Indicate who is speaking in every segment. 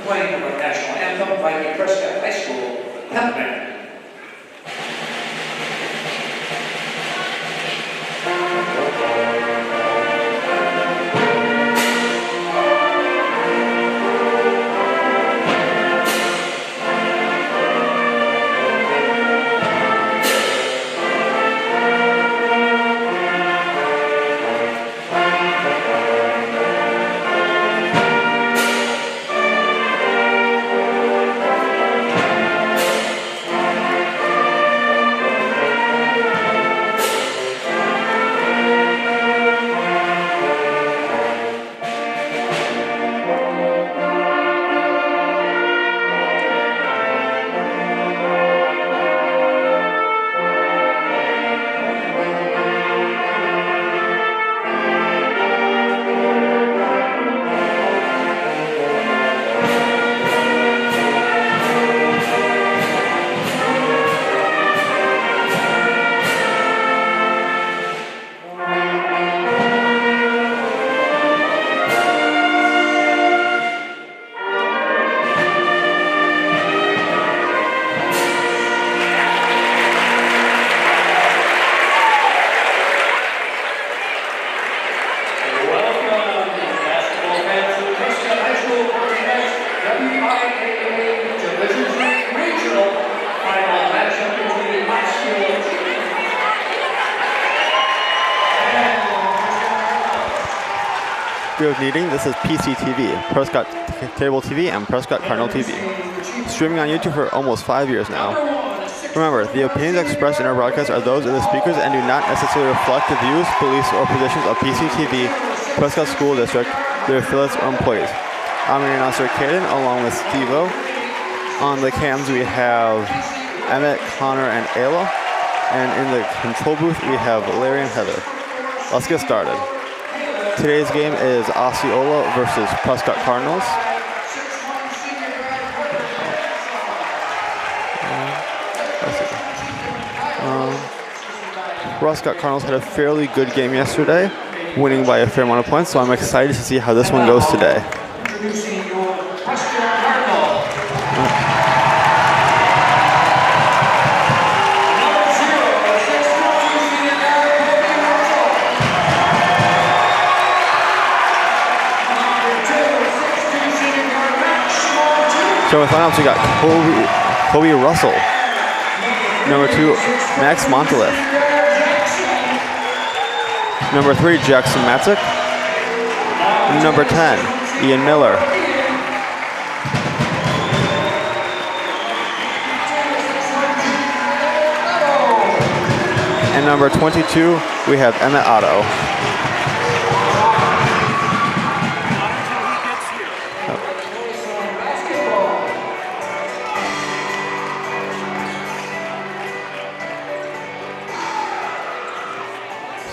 Speaker 1: playing the national anthem by the Prescott High School Pep Band.
Speaker 2: Good evening, this is PCTV, Prescott Cable TV and Prescott Cardinal TV. Streaming on YouTube for almost 5 years now. Remember, the opinions expressed in our broadcast are those of the speakers and do not necessarily reflect the views, beliefs, or positions of PCTV, Prescott School District, their affiliates, or employees. I'm your announcer, Caden, along with Steve-O. On the cams, we have Emmett, Connor, and Ayla. And in the control booth, we have Larry and Heather. Let's get started. Today's game is Osceola versus Prescott Cardinals. Prescott Cardinals had a fairly good game yesterday, winning by a fair amount of points, so I'm excited to see how this one goes today. So in finals, we got Kobe Russell. Number 2, Max Montalith. Number 3, Jackson Matzik. Number 10, Ian Miller. And number 22, we have Emmett Otto.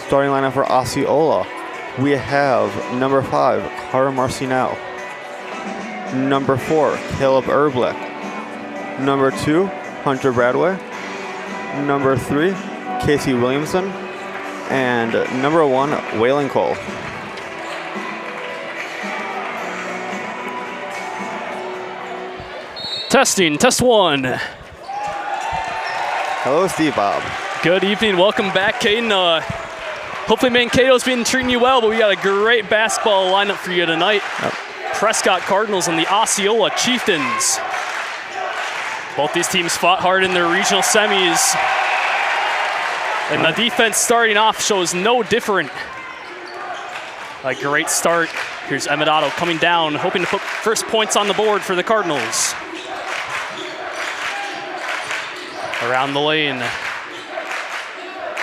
Speaker 2: Starting lineup for Osceola, we have number 5, Cara Marcinell. Number 4, Caleb Erblick. Number 2, Hunter Bradway. Number 3, Casey Williamson. And number 1, Waylon Cole.
Speaker 3: Testing, test 1.
Speaker 2: Hello, Steve Bob.
Speaker 3: Good evening, welcome back, Caden. Hopefully Mankato's been treating you well, but we got a great basketball lineup for you tonight. Yep. Prescott Cardinals and the Osceola Chieftains. Both these teams fought hard in their regional semis. And the defense starting off shows no different. A great start. Here's Emmett Otto coming down, hoping to put first points on the board for the Cardinals. Around the lane.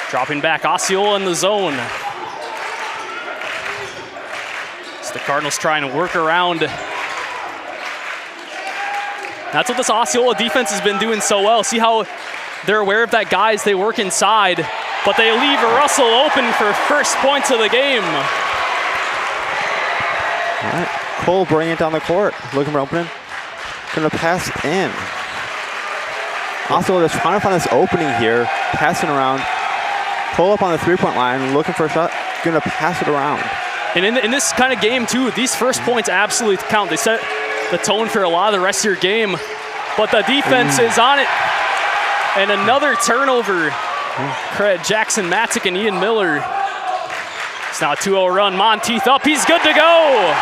Speaker 3: Dropping back, Osceola in the zone. So the Cardinals trying to work around. That's what this Osceola defense has been doing so well. See how they're aware of that, guys. They work inside, but they leave Russell open for first points of the game.
Speaker 2: All right, Cole bringing it down the court, looking for opening. Gonna pass in. Osceola just trying to find this opening here, passing around. Pull up on the three-point line, looking for a shot, gonna pass it around.
Speaker 3: And in this kind of game too, these first points absolutely count. They set the tone for a lot of the rest of your game. But the defense is on it. And another turnover. Credit Jackson Matzik and Ian Miller. It's now a 2-0 run. Monteith up. He's good to go.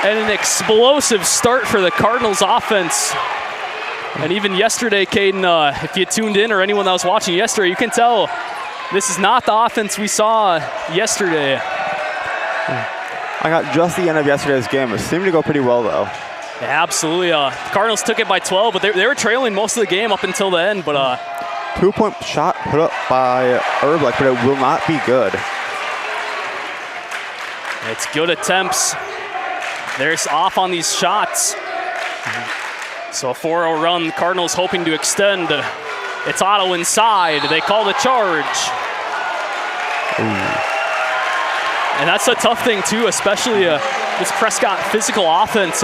Speaker 3: And an explosive start for the Cardinals offense. And even yesterday, Caden, if you tuned in or anyone that was watching yesterday, you can tell this is not the offense we saw yesterday.
Speaker 2: I got just the end of yesterday's game. It seemed to go pretty well, though.
Speaker 3: Yeah, absolutely. The Cardinals took it by 12, but they were trailing most of the game up until the end. But
Speaker 2: 2-point shot put up by Erblich, but it will not be good.
Speaker 3: It's good attempts. They're off on these shots. So a 4-0 run, the Cardinals hoping to extend. It's Otto inside. They call the charge. And that's a tough thing too, especially this Prescott physical offense.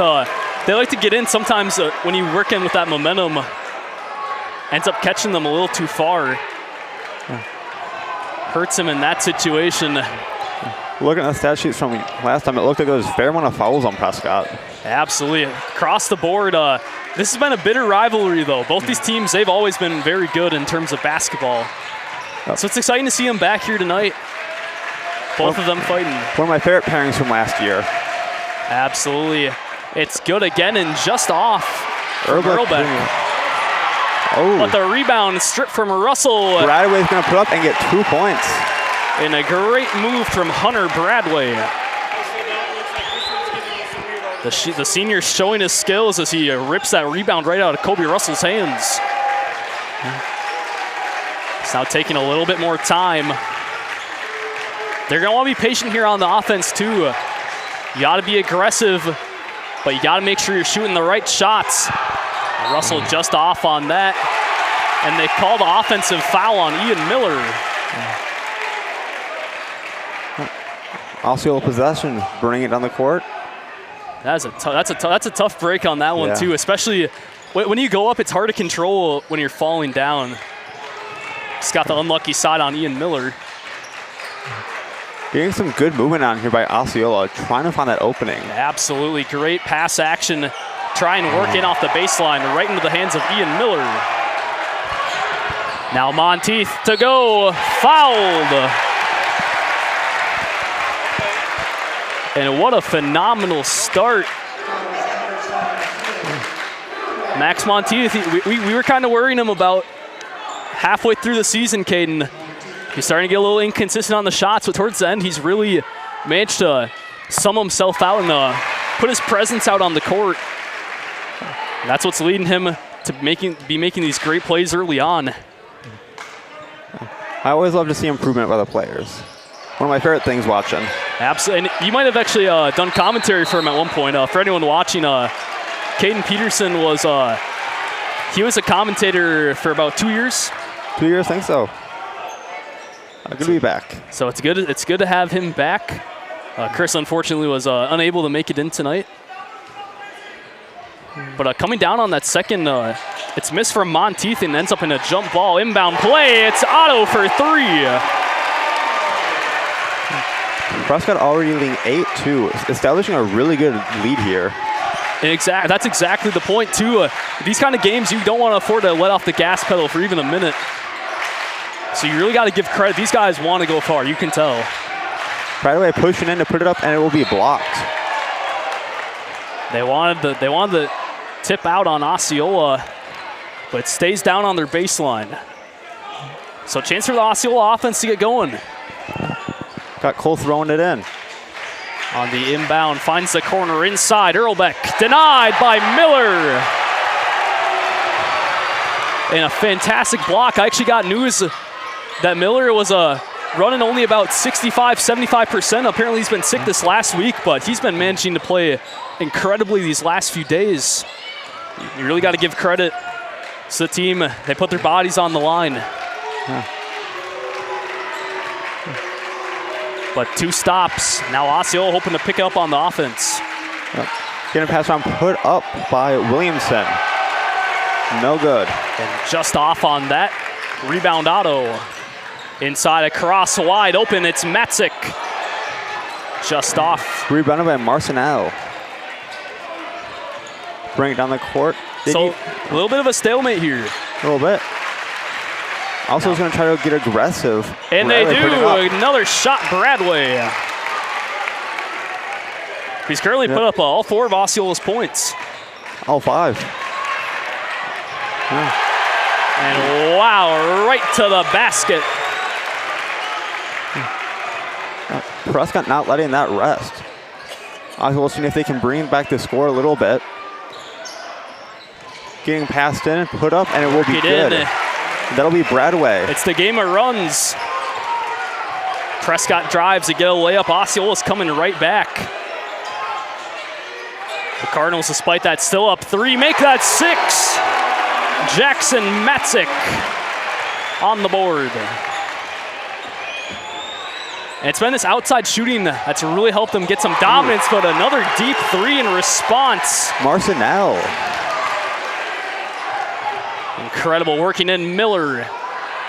Speaker 3: They like to get in sometimes when you work in with that momentum. Ends up catching them a little too far. Hurts him in that situation.
Speaker 2: Looking at the stat sheets from last time, it looked like there was a fair amount of fouls on Prescott.
Speaker 3: Absolutely. Across the board, this has been a bitter rivalry, though. Both these teams, they've always been very good in terms of basketball. So it's exciting to see them back here tonight. Both of them fighting.
Speaker 2: One of my favorite pairings from last year.
Speaker 3: Absolutely. It's good again and just off from Earlbeck.
Speaker 2: Oh.
Speaker 3: But the rebound stripped from Russell.
Speaker 2: Bradway's going to put up and get 2 points.
Speaker 3: And a great move from Hunter Bradway. The senior showing his skills as he rips that rebound right out of Kobe Russell's hands. It's now taking a little bit more time. They're going to want to be patient here on the offense, too. You got to be aggressive, but you got to make sure you're shooting the right shots. Russell just off on that. And they call the offensive foul on Ian Miller.
Speaker 2: Osceola possession, bringing it down the court.
Speaker 3: That's a tough break on that one, too, especially when you go up, it's hard to control when you're falling down. Just got the unlucky side on Ian Miller.
Speaker 2: Getting some good movement on here by Osceola, trying to find that opening.
Speaker 3: Absolutely great pass action. Try and work in off the baseline right into the hands of Ian Miller. Now Monteith to go, fouled. And what a phenomenal start. Max Monteith, we were kind of worrying him about halfway through the season, Caden. He's starting to get a little inconsistent on the shots, but towards the end, he's really managed to sum himself out and put his presence out on the court. And that's what's leading him to be making these great plays early on.
Speaker 2: I always love to see improvement by the players. One of my favorite things watching.
Speaker 3: Absolutely, and you might have actually done commentary for him at one point. For anyone watching, Caden Peterson was he was a commentator for about 2 years.
Speaker 2: 2 years, I think so. Good to be back.
Speaker 3: So it's good. It's good to have him back. Chris, unfortunately, was unable to make it in tonight. But coming down on that second, it's missed from Monteith and ends up in a jump ball inbound play. It's Otto for 3.
Speaker 2: Prescott already leading 8-2, establishing a really good lead here.
Speaker 3: That's exactly the point, too. These kind of games, you don't want to afford to let off the gas pedal for even a minute. So you really got to give credit. These guys want to go far. You can tell.
Speaker 2: Bradway pushing in to put it up, and it will be blocked.
Speaker 3: They wanted the tip out on Osceola, but it stays down on their baseline. So chance for the Osceola offense to get going.
Speaker 2: Got Cole throwing it in.
Speaker 3: On the inbound, finds the corner inside. Earlbeck denied by Miller. And a fantastic block. I actually got news that Miller was running only about 65-75%. Apparently he's been sick this last week, but he's been managing to play incredibly these last few days. You really got to give credit to the team. They put their bodies on the line.
Speaker 2: Yeah.
Speaker 3: But 2 stops. Now Osceola hoping to pick up on the offense.
Speaker 2: Yep. Getting a pass around put up by Williamson. No good.
Speaker 3: And just off on that. Rebound Otto. Inside across wide open. It's Matzik. Just off.
Speaker 2: Rebounded by Marcinell. bring it down the court.
Speaker 3: So a little bit of a stalemate here.
Speaker 2: A little bit. Also is going to try to get aggressive.
Speaker 3: And they do. Another shot, Bradway. He's currently put up all 4 of Osceola's points.
Speaker 2: All 5.
Speaker 3: Yeah. And wow, right to the basket.
Speaker 2: Prescott not letting that rest. Osceola seeing if they can bring back the score a little bit. Getting passed in, put up, and it will be good. That'll be Bradway.
Speaker 3: It's the game of runs. Prescott drives to get a layup. Osceola's coming right back. The Cardinals, despite that, still up 3. Make that 6. Jackson Matzik on the board. And it's been this outside shooting that's really helped them get some dominance, but another deep 3 in response.
Speaker 2: Marcinelle.
Speaker 3: Incredible working in. Miller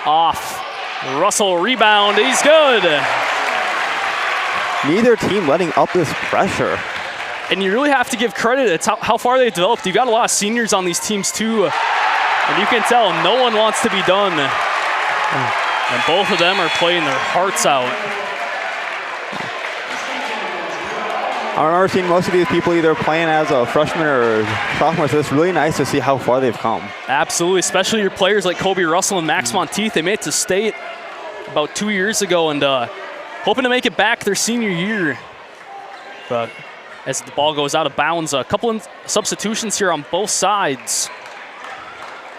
Speaker 3: off. Russell rebound. He's good.
Speaker 2: Neither team letting up this pressure.
Speaker 3: And you really have to give credit. It's how far they've developed. You've got a lot of seniors on these teams too. And you can tell no one wants to be done. And both of them are playing their hearts out.
Speaker 2: I remember seeing most of these people either playing as a freshman or sophomore, so it's really nice to see how far they've come.
Speaker 3: Absolutely, especially your players like Kobe Russell and Max Monteith. They made it to state about 2 years ago and hoping to make it back their senior year. But as the ball goes out of bounds, a couple of substitutions here on both sides.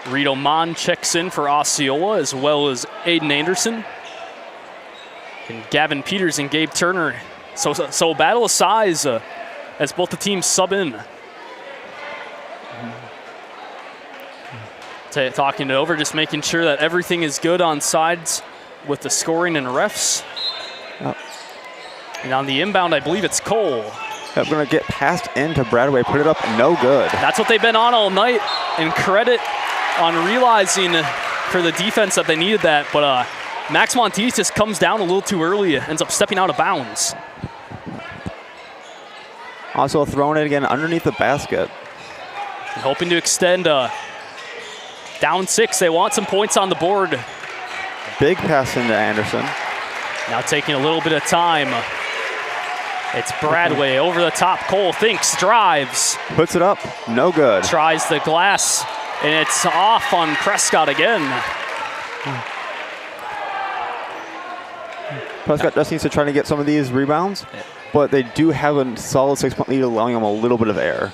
Speaker 3: Rito Mon checks in for Osceola, as well as Aiden Anderson. And Gavin Peters and Gabe Turner. So battle of size as both the teams sub in. Talking it over, just making sure that everything is good on sides with the scoring and refs.
Speaker 2: Yep.
Speaker 3: And on the inbound, I believe it's Cole.
Speaker 2: Yep, going to get passed into Bradway, put it up, no good.
Speaker 3: That's what they've been on all night, and credit on realizing for the defense that they needed that, but Max Monteith just comes down a little too early, ends up stepping out of bounds.
Speaker 2: Also throwing it again underneath the basket.
Speaker 3: And hoping to extend down 6. They want some points on the board.
Speaker 2: Big pass into Anderson.
Speaker 3: Now taking a little bit of time. It's Bradway over the top. Cole thinks, drives.
Speaker 2: Puts it up, no good.
Speaker 3: Tries the glass, and it's off on Prescott again.
Speaker 2: Prescott just needs to try to get some of these rebounds, but they do have a solid 6-point lead, allowing them a little bit of air.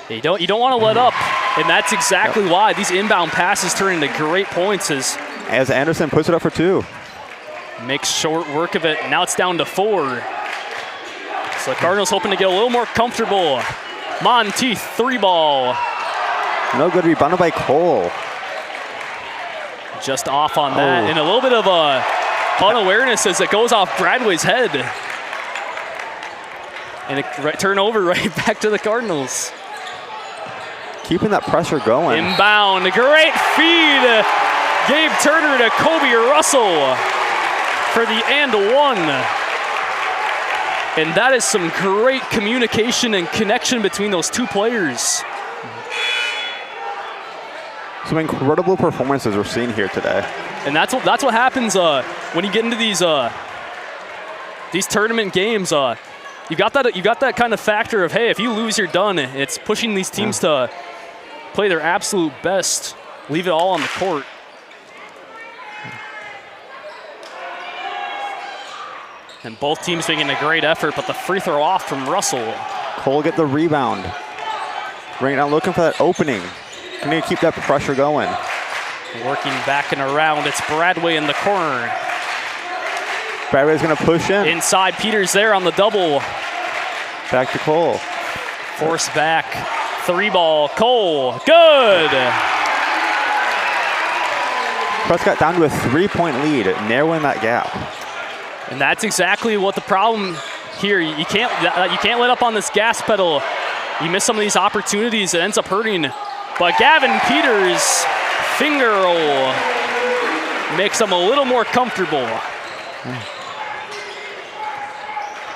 Speaker 3: You don't want to let up, and that's exactly why these inbound passes turn into great points.
Speaker 2: As Anderson puts it up for 2.
Speaker 3: Makes short work of it. Now it's down to 4. So the Cardinals hoping to get a little more comfortable. Monteith, 3-ball.
Speaker 2: No good, rebounded by Cole.
Speaker 3: Just off on that, and a little bit of unawareness as it goes off Bradway's head. And a turnover right back to the Cardinals.
Speaker 2: Keeping that pressure going.
Speaker 3: Inbound, great feed. Gabe Turner to Kobe Russell for the and 1. And that is some great communication and connection between those two players.
Speaker 2: Some incredible performances we're seeing here today.
Speaker 3: And that's what happens when you get into these tournament games. You got that kind of factor of, hey, if you lose, you're done. It's pushing these teams to play their absolute best, leave it all on the court. And both teams making a great effort, but the free throw off from Russell.
Speaker 2: Cole get the rebound. Bring it down, looking for that opening. We need to keep that pressure going.
Speaker 3: Working back and around, it's Bradway in the corner.
Speaker 2: Bradway's gonna push in.
Speaker 3: Inside, Peters there on the double.
Speaker 2: Back to Cole.
Speaker 3: Force back, 3-ball, Cole, good!
Speaker 2: Prescott down to a 3-point lead, narrowing that gap.
Speaker 3: And that's exactly what the problem here. You can't let up on this gas pedal. You miss some of these opportunities, it ends up hurting. But Gavin Peters' finger roll makes them a little more comfortable.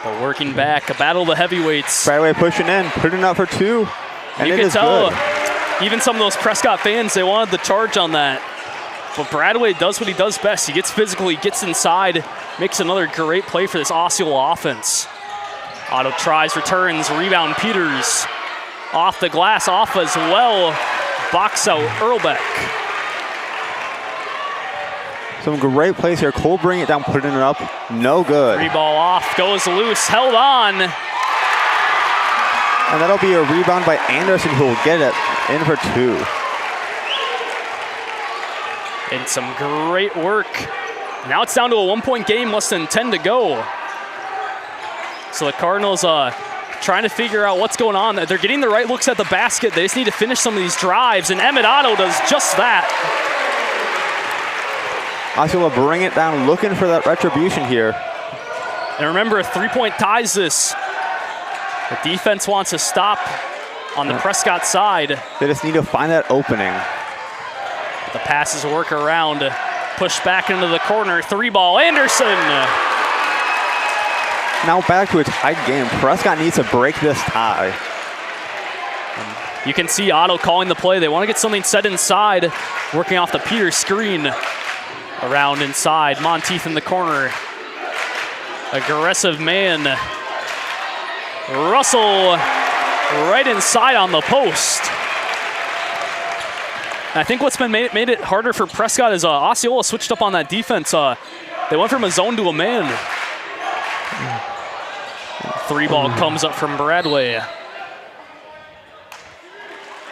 Speaker 3: But working back, a battle of the heavyweights.
Speaker 2: Bradway pushing in, putting up for 2. And
Speaker 3: you
Speaker 2: it
Speaker 3: can
Speaker 2: is
Speaker 3: tell
Speaker 2: good.
Speaker 3: Even some of those Prescott fans, they wanted the charge on that. But Bradway does what he does best. He gets physical, he gets inside, makes another great play for this Osceola offense. Otto tries, returns, rebound Peters. Off the glass, off as well. Box out Earlbeck.
Speaker 2: Some great plays here. Cole bringing it down, putting it up. No good.
Speaker 3: Free ball off, goes loose, held on.
Speaker 2: And that'll be a rebound by Anderson, who will get it in for 2.
Speaker 3: And some great work. Now it's down to a 1-point game, less than 10 to go. So the Cardinals trying to figure out what's going on. They're getting the right looks at the basket. They just need to finish some of these drives, and Emmett Otto does just that.
Speaker 2: Osceola bring it down, looking for that retribution here.
Speaker 3: And remember, a 3-point ties this. The defense wants to stop on the Prescott side.
Speaker 2: They just need to find that opening.
Speaker 3: The passes work around, push back into the corner, 3-ball, Anderson.
Speaker 2: Now back to a tied game. Prescott needs to break this tie.
Speaker 3: You can see Otto calling the play. They want to get something set inside, working off the Peters screen. Around inside, Monteith in the corner. Aggressive man. Russell right inside on the post. And I think what's been made it harder for Prescott is Osceola switched up on that defense. They went from a zone to a man. 3-ball comes up from Bradway.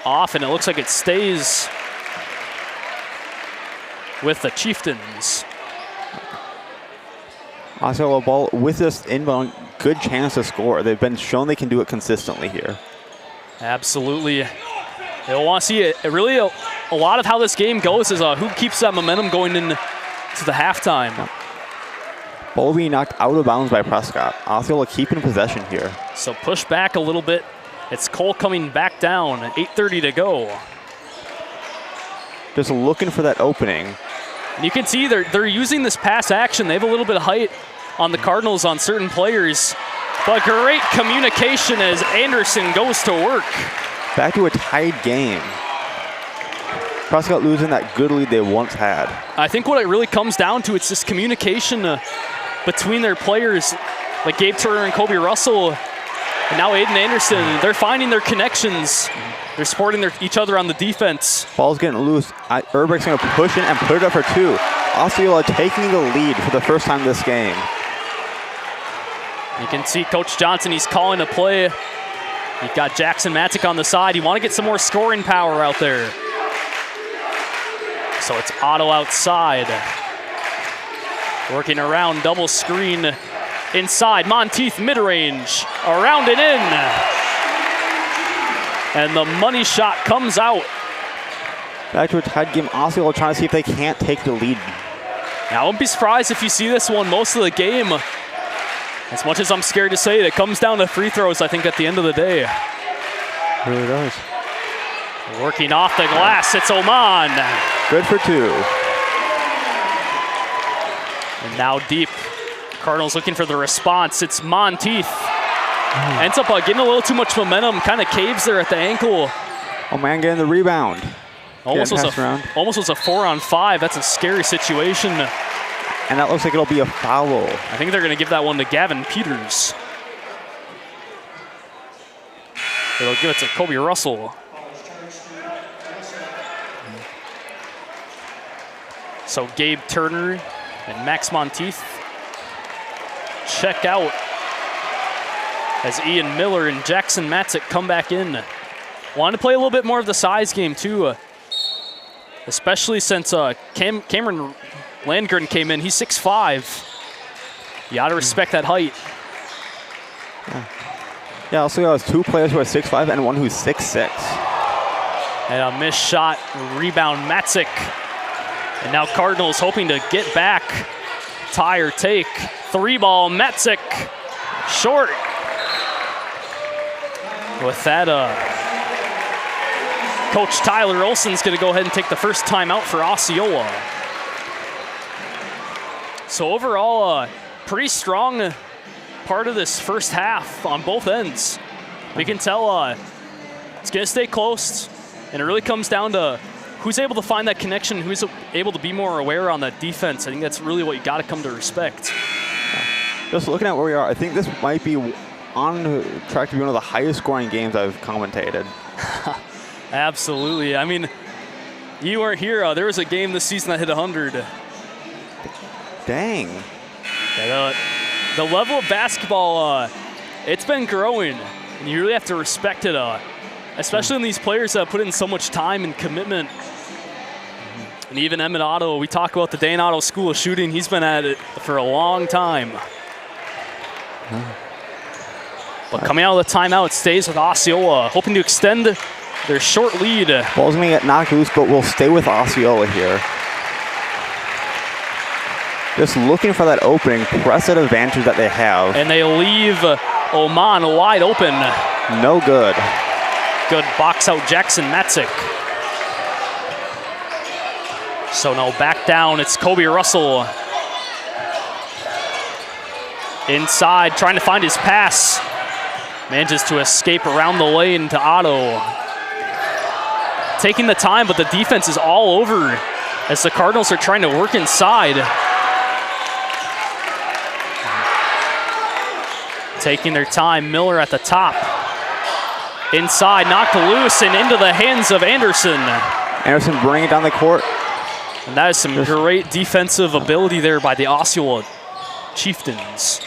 Speaker 3: Off, and it looks like it stays with the Chieftains.
Speaker 2: Osceola ball with this inbound, good chance to score. They've been shown they can do it consistently here.
Speaker 3: Absolutely. They'll want to see it. Really, a lot of how this game goes is who keeps that momentum going into the halftime.
Speaker 2: Ball being knocked out of bounds by Prescott. Osceola keeping possession here.
Speaker 3: So push back a little bit. It's Cole coming back down. 8:30 to go.
Speaker 2: Just looking for that opening.
Speaker 3: And you can see they're using this pass action. They have a little bit of height on the Cardinals on certain players. But great communication as Anderson goes to work.
Speaker 2: Back to a tied game. Prescott losing that good lead they once had.
Speaker 3: I think what it really comes down to, it's this communication between their players, like Gabe Turner and Kobe Russell, and now Aiden Anderson. They're finding their connections. They're supporting each other on the defense.
Speaker 2: Ball's getting loose. Earlbeck's going to push in and put it up for 2. Osceola taking the lead for the first time this game.
Speaker 3: You can see Coach Johnson, he's calling a play. You've got Jackson Matzik on the side. You want to get some more scoring power out there. So it's Otto outside. Working around, double screen inside. Monteith mid-range, around and in. And the money shot comes out.
Speaker 2: Back to a tied game. Osceola trying to see if they can't take the lead.
Speaker 3: Now, I wouldn't be surprised if you see this one most of the game. As much as I'm scared to say it, it comes down to free throws, I think, at the end of the day.
Speaker 2: It really does.
Speaker 3: Working off the glass, it's Oman.
Speaker 2: Good for 2.
Speaker 3: And now deep. Cardinals looking for the response. It's Monteith. Ends up getting a little too much momentum, kind of caves there at the ankle.
Speaker 2: Oh man, getting the rebound.
Speaker 3: Almost was a 4-on-5. That's a scary situation.
Speaker 2: And that looks like it'll be a foul.
Speaker 3: I think they're going to give that one to Gavin Peters. They'll give it to Kobe Russell. So Gabe Turner and Max Monteith check out as Ian Miller and Jackson Matzik come back in. Wanted to play a little bit more of the size game too, especially since Cameron Landgren came in. He's 6'5". You got to respect that height.
Speaker 2: Yeah, also has 2 players who are 6'5" and one who's 6'6".
Speaker 3: And a missed shot, rebound Matzik. And now Cardinals hoping to get back, tie or take. 3-ball Matzik, short. With that, Coach Tyler Olson's going to go ahead and take the first timeout for Osceola. So overall, pretty strong part of this first half on both ends. We can tell It's going to stay close, and it really comes down to who's able to find that connection, who's able to be more aware on that defense. I think that's really what you got to come to respect.
Speaker 2: Just looking at where we are, I think this might be on track to be one of the highest scoring games I've commentated.
Speaker 3: Absolutely. I mean, you weren't here. There was a game this season that hit 100.
Speaker 2: Dang.
Speaker 3: Yeah, the level of basketball, it's been growing, and you really have to respect it, especially in these players that put in so much time and commitment. And even Emmett Otto, we talk about the Dane Otto School of Shooting. He's been at it for a long time. But coming out of the timeout, it stays with Osceola, hoping to extend their short lead.
Speaker 2: Ball's going to get knocked loose, but we'll stay with Osceola here. Just looking for that opening, press advantage that they have.
Speaker 3: And they leave Oman wide open.
Speaker 2: No good.
Speaker 3: Good box out Jackson Matzik. So now back down, it's Kobe Russell. Inside, trying to find his pass. Manages to escape around the lane to Otto. Taking the time, but the defense is all over as the Cardinals are trying to work inside. Taking their time, Miller at the top. Inside, knocked loose and into the hands of Anderson.
Speaker 2: Anderson bringing it down the court.
Speaker 3: And that is some great defensive ability there by the Osceola Chieftains.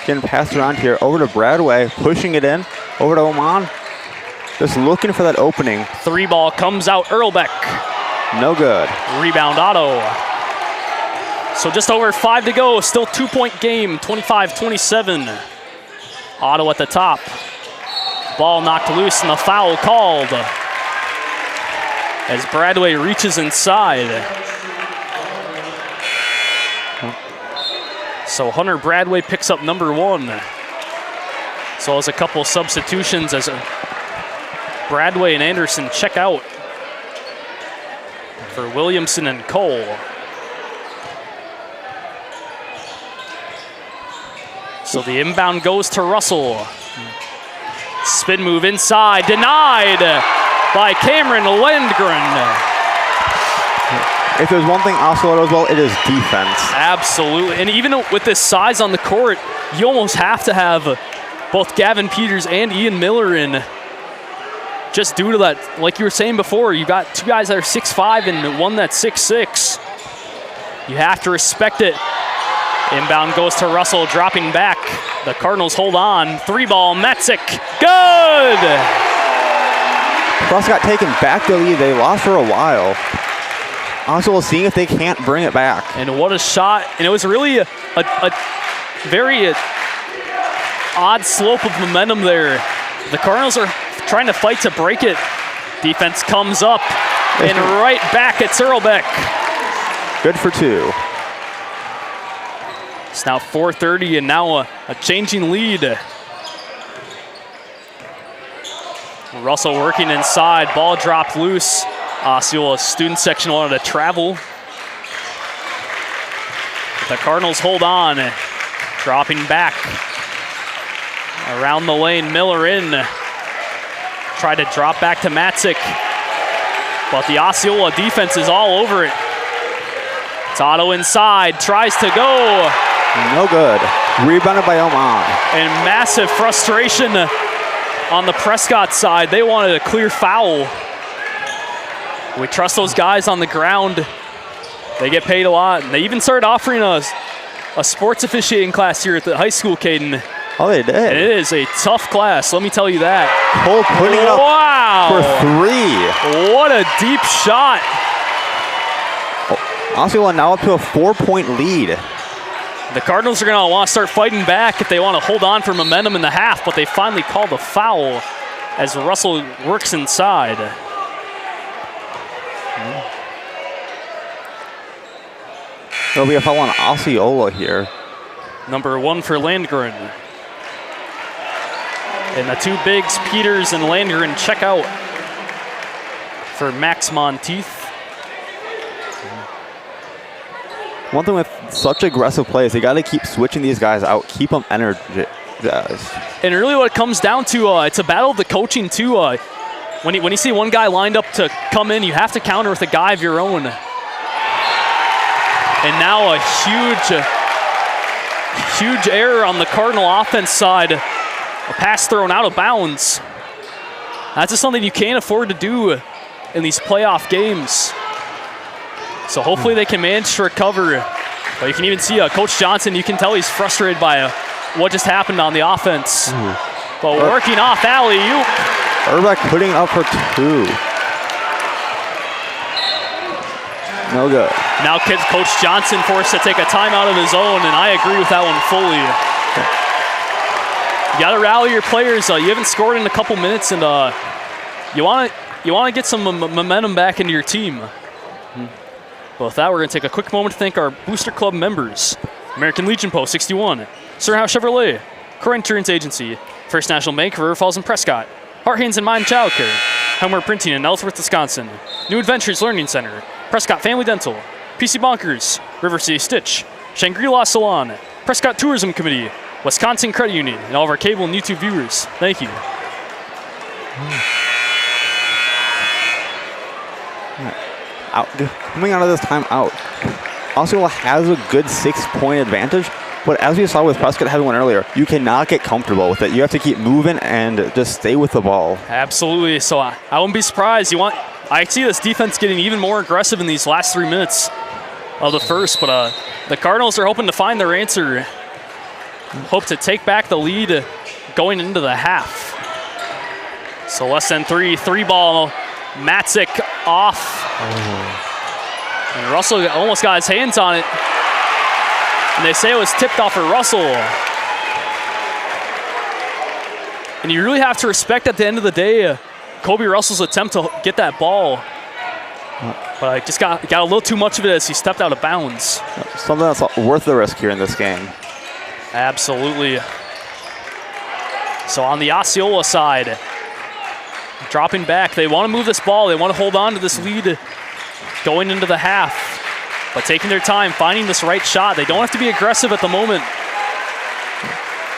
Speaker 2: Getting passed around here, over to Bradway, pushing it in, over to Oman. Just looking for that opening.
Speaker 3: 3 ball comes out, Erlbeck.
Speaker 2: No good.
Speaker 3: Rebound, Otto. So just over 5 to go, still 2-point game, 25-27. Otto at the top. Ball knocked loose and the foul called as Bradway reaches inside. So Hunter Bradway picks up number 1. So as a couple substitutions as Bradway and Anderson check out for Williamson and Cole. So the inbound goes to Russell. Spin move inside, denied by Cameron Lindgren.
Speaker 2: If there's one thing Osceola does well, it is defense.
Speaker 3: Absolutely, and even with this size on the court, you almost have to have both Gavin Peters and Ian Miller in. Just due to that, like you were saying before, you got 2 guys that are 6'5" and one that's 6'6". You have to respect it. Inbound goes to Russell, dropping back. The Cardinals hold on. 3 ball, Matzik, good!
Speaker 2: Prescott taken back the lead. They lost for a while. Osceola seeing if they can't bring it back.
Speaker 3: And what a shot. And it was really a very odd slope of momentum there. The Cardinals are trying to fight to break it. Defense comes up, and right back at Erlbeck.
Speaker 2: Good for 2.
Speaker 3: It's now 4:30 and now a changing lead. Russell working inside, ball dropped loose. Osceola student section wanted to travel. The Cardinals hold on, dropping back. Around the lane, Miller in. Tried to drop back to Matzik, but the Osceola defense is all over it. It's Otto inside, tries to go.
Speaker 2: No good. Rebounded by Oman.
Speaker 3: And massive frustration on the Prescott side. They wanted a clear foul. We trust those guys on the ground. They get paid a lot. And they even started offering a sports officiating class here at the high school, Caden.
Speaker 2: Oh, they did.
Speaker 3: And it is a tough class, let me tell you that.
Speaker 2: Cole putting it up for 3.
Speaker 3: What a deep shot.
Speaker 2: Osceola now up to a 4-point lead.
Speaker 3: The Cardinals are going to want to start fighting back if they want to hold on for momentum in the half, but they finally called a foul as Russell works inside.
Speaker 2: There'll be a foul on Osceola here.
Speaker 3: Number 1 for Landgren. And the 2 bigs, Peters and Landgren, check out for Max Monteith.
Speaker 2: One thing with such aggressive plays, they got to keep switching these guys out, keep them energized.
Speaker 3: And really what it comes down to, it's a battle of the coaching too. when you see one guy lined up to come in, you have to counter with a guy of your own. And now a huge error on the Cardinal offense side. A pass thrown out of bounds. That's just something you can't afford to do in these playoff games. So hopefully they can manage to recover. But you can even see Coach Johnson, you can tell he's frustrated by what just happened on the offense. But working off alley-oop.
Speaker 2: Urbeck putting it up for 2. No good.
Speaker 3: Now Coach Johnson forced to take a timeout of his own, and I agree with that one fully. You got to rally your players. You haven't scored in a couple minutes, and you want to get some momentum back into your team. Well, with that, we're going to take a quick moment to thank our Booster Club members. American Legion Post 61, Sir House Chevrolet, Core Insurance Agency, First National Bank, River Falls and Prescott, Heart, Hands and Mind Childcare, Helmer Printing in Ellsworth, Wisconsin, New Adventures Learning Center, Prescott Family Dental, PC Bonkers, River City Stitch, Shangri-La Salon, Prescott Tourism Committee, Wisconsin Credit Union, and all of our cable and YouTube viewers. Thank you.
Speaker 2: Coming out of this timeout, Osceola has a good 6-point advantage, but as we saw with Prescott having one earlier, you cannot get comfortable with it. You have to keep moving and just stay with the ball.
Speaker 3: Absolutely. So I wouldn't be surprised. I see this defense getting even more aggressive in these last 3 minutes of the first, but the Cardinals are hoping to find their answer. Hope to take back the lead going into the half. So less than 3 ball. Matzik off. And Russell almost got his hands on it. And they say it was tipped off of Russell. And you really have to respect at the end of the day Kobe Russell's attempt to get that ball. But I just got a little too much of it as he stepped out of bounds.
Speaker 2: Something that's worth the risk here in this game.
Speaker 3: Absolutely. So on the Osceola side, dropping back, they want to move this ball. They want to hold on to this lead going into the half, but taking their time, finding this right shot. They don't have to be aggressive at the moment.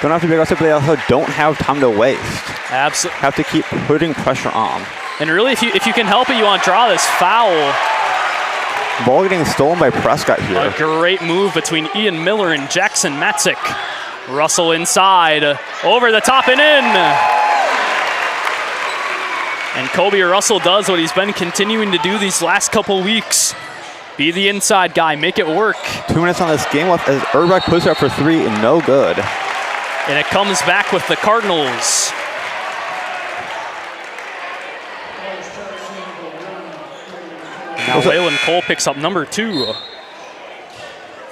Speaker 2: Don't have to be aggressive, but they also don't have time to waste.
Speaker 3: Absolutely.
Speaker 2: Have to keep putting pressure on.
Speaker 3: And really, if you can help it, you want to draw this foul.
Speaker 2: Ball getting stolen by Prescott here.
Speaker 3: A great move between Ian Miller and Jackson Matzik. Russell inside, over the top and in. And Kobe Russell does what he's been continuing to do these last couple weeks. Be the inside guy, make it work.
Speaker 2: 2 minutes on this game left as Urbeck puts it up for 3 and no good.
Speaker 3: And it comes back with the Cardinals. Now Waylon Cole picks up number 2. So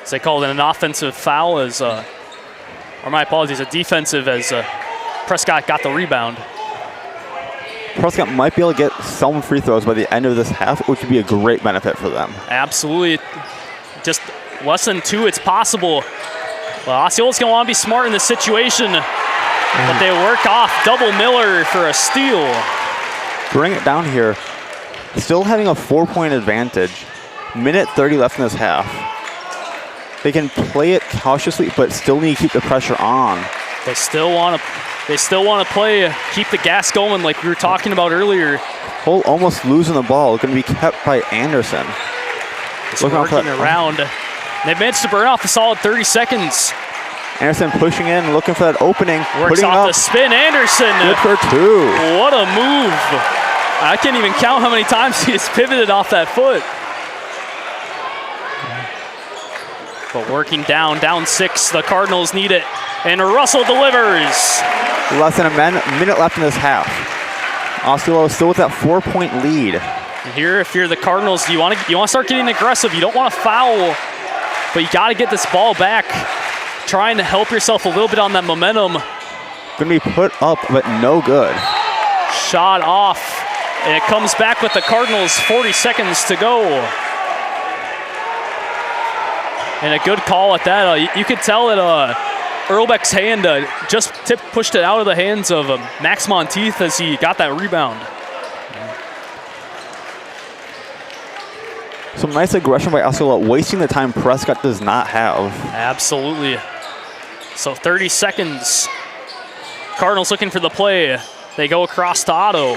Speaker 3: they called it an offensive foul as, or my apologies, a defensive as Prescott got the rebound.
Speaker 2: Prescott might be able to get some free throws by the end of this half, which would be a great benefit for them.
Speaker 3: Absolutely. Just less than 2, it's possible. Well, Osceola's going to want to be smart in this situation, but they work off double Miller for a steal.
Speaker 2: Bring it down here. Still having a 4-point advantage. Minute 30 left in this half. They can play it cautiously, but still need to keep the pressure on.
Speaker 3: They still want to play, keep the gas going like we were talking about earlier.
Speaker 2: Cole almost losing the ball. Going to be kept by Anderson.
Speaker 3: Just working around. They've managed to burn off a solid 30 seconds.
Speaker 2: Anderson pushing in, looking for that opening.
Speaker 3: Works off the spin. Anderson.
Speaker 2: Good for 2.
Speaker 3: What a move. I can't even count how many times he has pivoted off that foot. But working down 6. The Cardinals need it. And Russell delivers.
Speaker 2: Less than a minute left in this half. Osceola still with that 4-point lead.
Speaker 3: And here, if you're the Cardinals, you want to start getting aggressive. You don't want to foul, but you got to get this ball back. Trying to help yourself a little bit on that momentum.
Speaker 2: Going to be put up, but no good.
Speaker 3: Shot off. And it comes back with the Cardinals, 40 seconds to go. And a good call at that. You could tell that Earlbeck's hand just pushed it out of the hands of Max Monteith as he got that rebound.
Speaker 2: Some nice aggression by Osceola, wasting the time Prescott does not have.
Speaker 3: Absolutely. So 30 seconds. Cardinals looking for the play. They go across to Otto.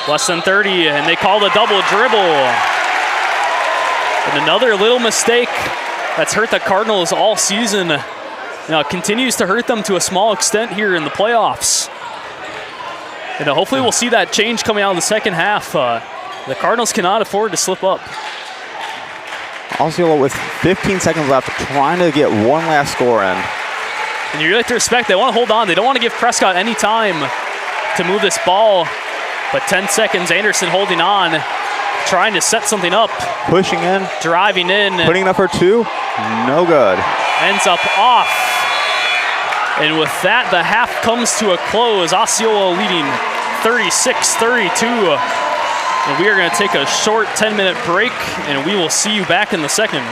Speaker 3: Less than 30, and they call the double dribble. And another little mistake that's hurt the Cardinals all season. Now, it continues to hurt them to a small extent here in the playoffs. And hopefully we'll see that change coming out of the second half. The Cardinals cannot afford to slip up.
Speaker 2: Osceola with 15 seconds left, trying to get one last score in.
Speaker 3: And you really have to respect, they want to hold on. They don't want to give Prescott any time to move this ball. But 10 seconds, Anderson holding on, trying to set something up.
Speaker 2: Pushing in.
Speaker 3: Driving in.
Speaker 2: Putting it up for two. No good.
Speaker 3: Ends up off. And with that, the half comes to a close. Osceola leading 36-32. And we are going to take a short 10-minute break, and we will see you back in the second.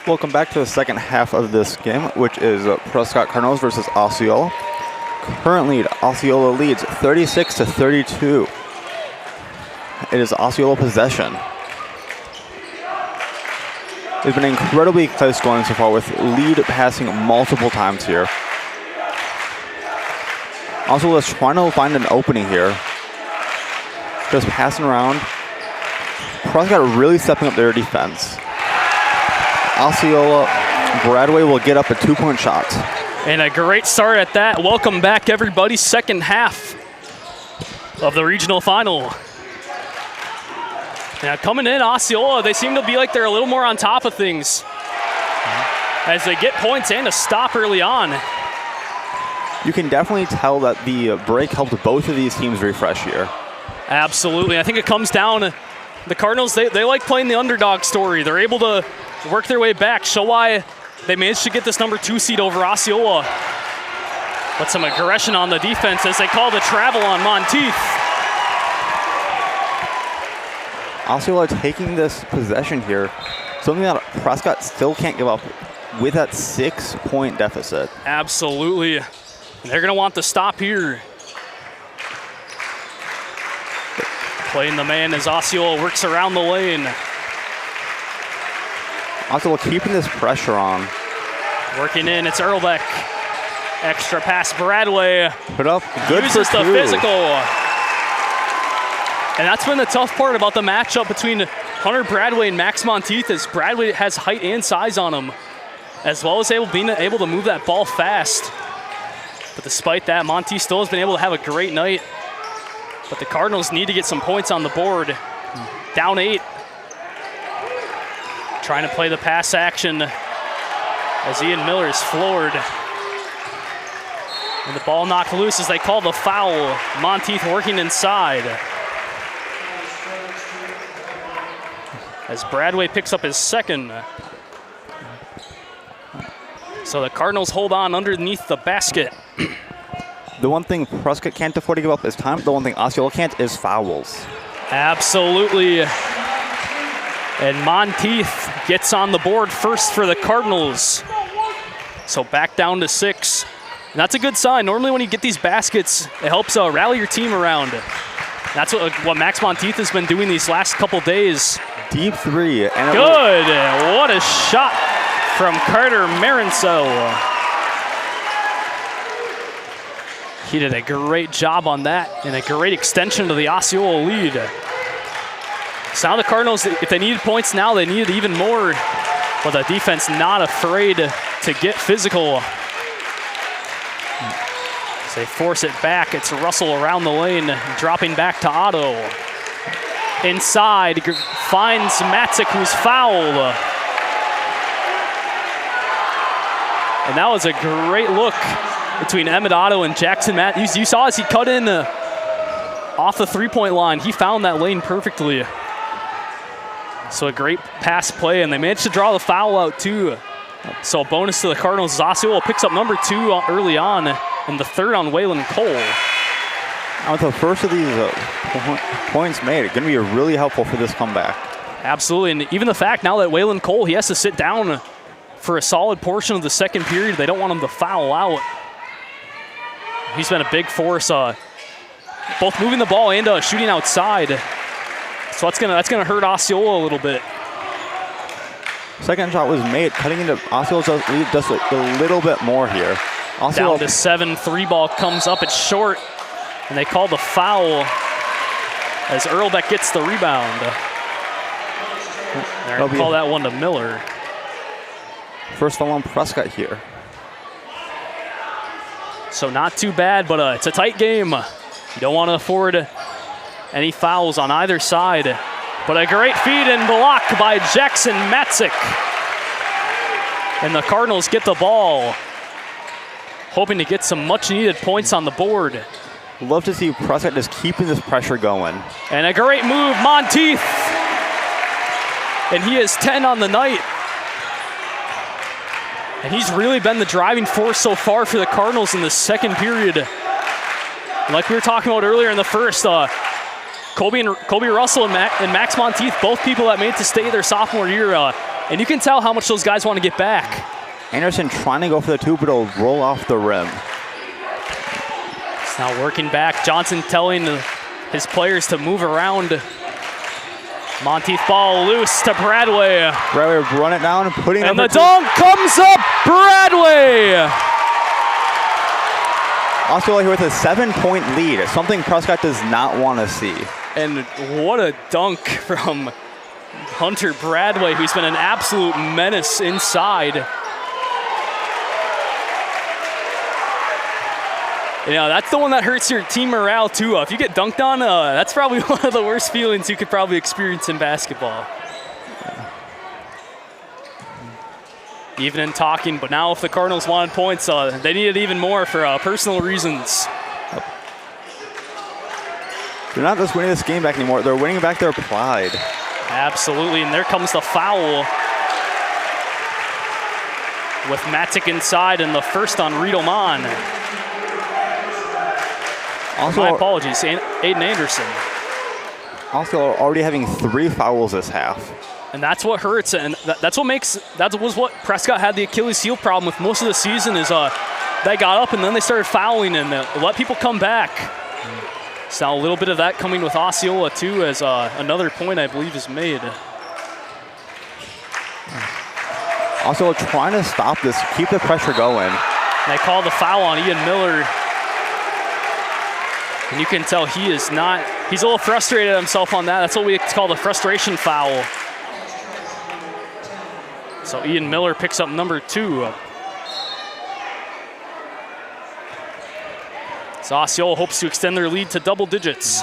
Speaker 2: Welcome back to the second half of this game, which is Prescott Cardinals versus Osceola. Currently, Osceola leads 36-32. It is Osceola possession. It's been incredibly close going so far, with lead passing multiple times here. Osceola is trying to find an opening here. Just passing around. Prescott really stepping up their defense. Osceola, Bradway will get up a 2-point shot.
Speaker 3: And a great start at that. Welcome back, everybody. Second half of the regional final. Now coming in, Osceola, they seem to be like they're a little more on top of things as they get points and a stop early on.
Speaker 2: You can definitely tell that the break helped both of these teams refresh here.
Speaker 3: Absolutely. I think it comes down, the Cardinals, they like playing the underdog story. They're able to work their way back, show why they managed to get this number 2 seed over Osceola. But some aggression on the defense as they call the travel on Monteith.
Speaker 2: Osceola taking this possession here, something that Prescott still can't give up with that 6-point deficit.
Speaker 3: Absolutely. They're going to want the stop here. Playing the man as Osceola works around the lane.
Speaker 2: Osceola keeping this pressure on.
Speaker 3: Working in, it's Earlbeck. Extra pass, Bradway.
Speaker 2: Put up, good for 2.
Speaker 3: Uses the physical. And that's been the tough part about the matchup between Hunter Bradway and Max Monteith, is Bradway has height and size on him, as well as being able to move that ball fast. But despite that, Monteith still has been able to have a great night. But the Cardinals need to get some points on the board. Down 8. Trying to play the pass action as Ian Miller is floored. And the ball knocked loose as they call the foul. Monteith working inside. As Bradway picks up his second. So the Cardinals hold on underneath the basket.
Speaker 2: The one thing Prescott can't afford to give up is time. The one thing Osceola can't is fouls.
Speaker 3: Absolutely. And Monteith gets on the board first for the Cardinals. So back down to 6. And that's a good sign. Normally when you get these baskets, it helps rally your team around. That's what Max Monteith has been doing these last couple days.
Speaker 2: Deep 3. And
Speaker 3: good. What a shot from Carter Marinso. He did a great job on that and a great extension to the Osceola lead. So now the Cardinals, if they needed points now, they needed even more. But the defense not afraid to get physical. As they force it back, it's Russell around the lane, dropping back to Otto. Inside, finds Matzik, who's fouled. And that was a great look between Emmett Otto and Jackson Matthews. You saw as he cut in off the 3-point line. He found that lane perfectly. So a great pass play, and they managed to draw the foul out too. So a bonus to the Cardinals. Osceola picks up number 2 early on, and the 3rd on Waylon Cole.
Speaker 2: With the first of these points made, it's going to be really helpful for this comeback.
Speaker 3: Absolutely, and even the fact now that Waylon Cole, he has to sit down for a solid portion of the second period. They don't want him to foul out. He's been a big force, both moving the ball and shooting outside. So that's gonna hurt Osceola a little bit.
Speaker 2: Second shot was made, cutting into Osceola's lead just a little bit more here. Osceola
Speaker 3: down to 7, 3 ball comes up, it's short, and they call the foul as Earlbeck gets the rebound. They're gonna call that one to Miller.
Speaker 2: First foul on Prescott here.
Speaker 3: So not too bad, but it's a tight game. You don't want to afford any fouls on either side. But a great feed and block by Jackson Matzik. And the Cardinals get the ball, hoping to get some much-needed points on the board.
Speaker 2: Love to see Prescott just keeping this pressure going.
Speaker 3: And a great move, Monteith. And he is 10 on the night. And he's really been the driving force so far for the Cardinals in the second period. Like we were talking about earlier in the first, Kobe Russell and Max Monteith, both people that made it to stay their sophomore year, And you can tell how much those guys want to get back.
Speaker 2: Anderson trying to go for the 2, but it'll roll off the rim.
Speaker 3: It's now working back. Johnson telling his players to move around. Monteith ball loose to Bradway.
Speaker 2: Bradway run it down, putting
Speaker 3: and the dunk comes up, Bradway.
Speaker 2: Osceola here with a 7-point lead, something Prescott does not want to see.
Speaker 3: And what a dunk from Hunter Bradway, who's been an absolute menace inside. You know, that's the one that hurts your team morale too. If you get dunked on, that's probably one of the worst feelings you could probably experience in basketball. Even in talking, but now if the Cardinals wanted points, they need it even more for personal reasons.
Speaker 2: They're not just winning this game back anymore, they're winning back their pride.
Speaker 3: Absolutely, and there comes the foul. With Matic inside and the first on Reed Oman.
Speaker 2: Also,
Speaker 3: my apologies, Aiden Anderson.
Speaker 2: Also already having 3 fouls this half.
Speaker 3: And that's what hurts, and that was what Prescott had the Achilles heel problem with most of the season is they got up and then they started fouling and let people come back. So a little bit of that coming with Osceola too, as another point I believe is made.
Speaker 2: Osceola trying to stop this, keep the pressure going.
Speaker 3: And they call the foul on Ian Miller. And you can tell he's a little frustrated at himself on that. That's what we call the frustration foul. So Ian Miller picks up number 2. So Osceola hopes to extend their lead to double digits.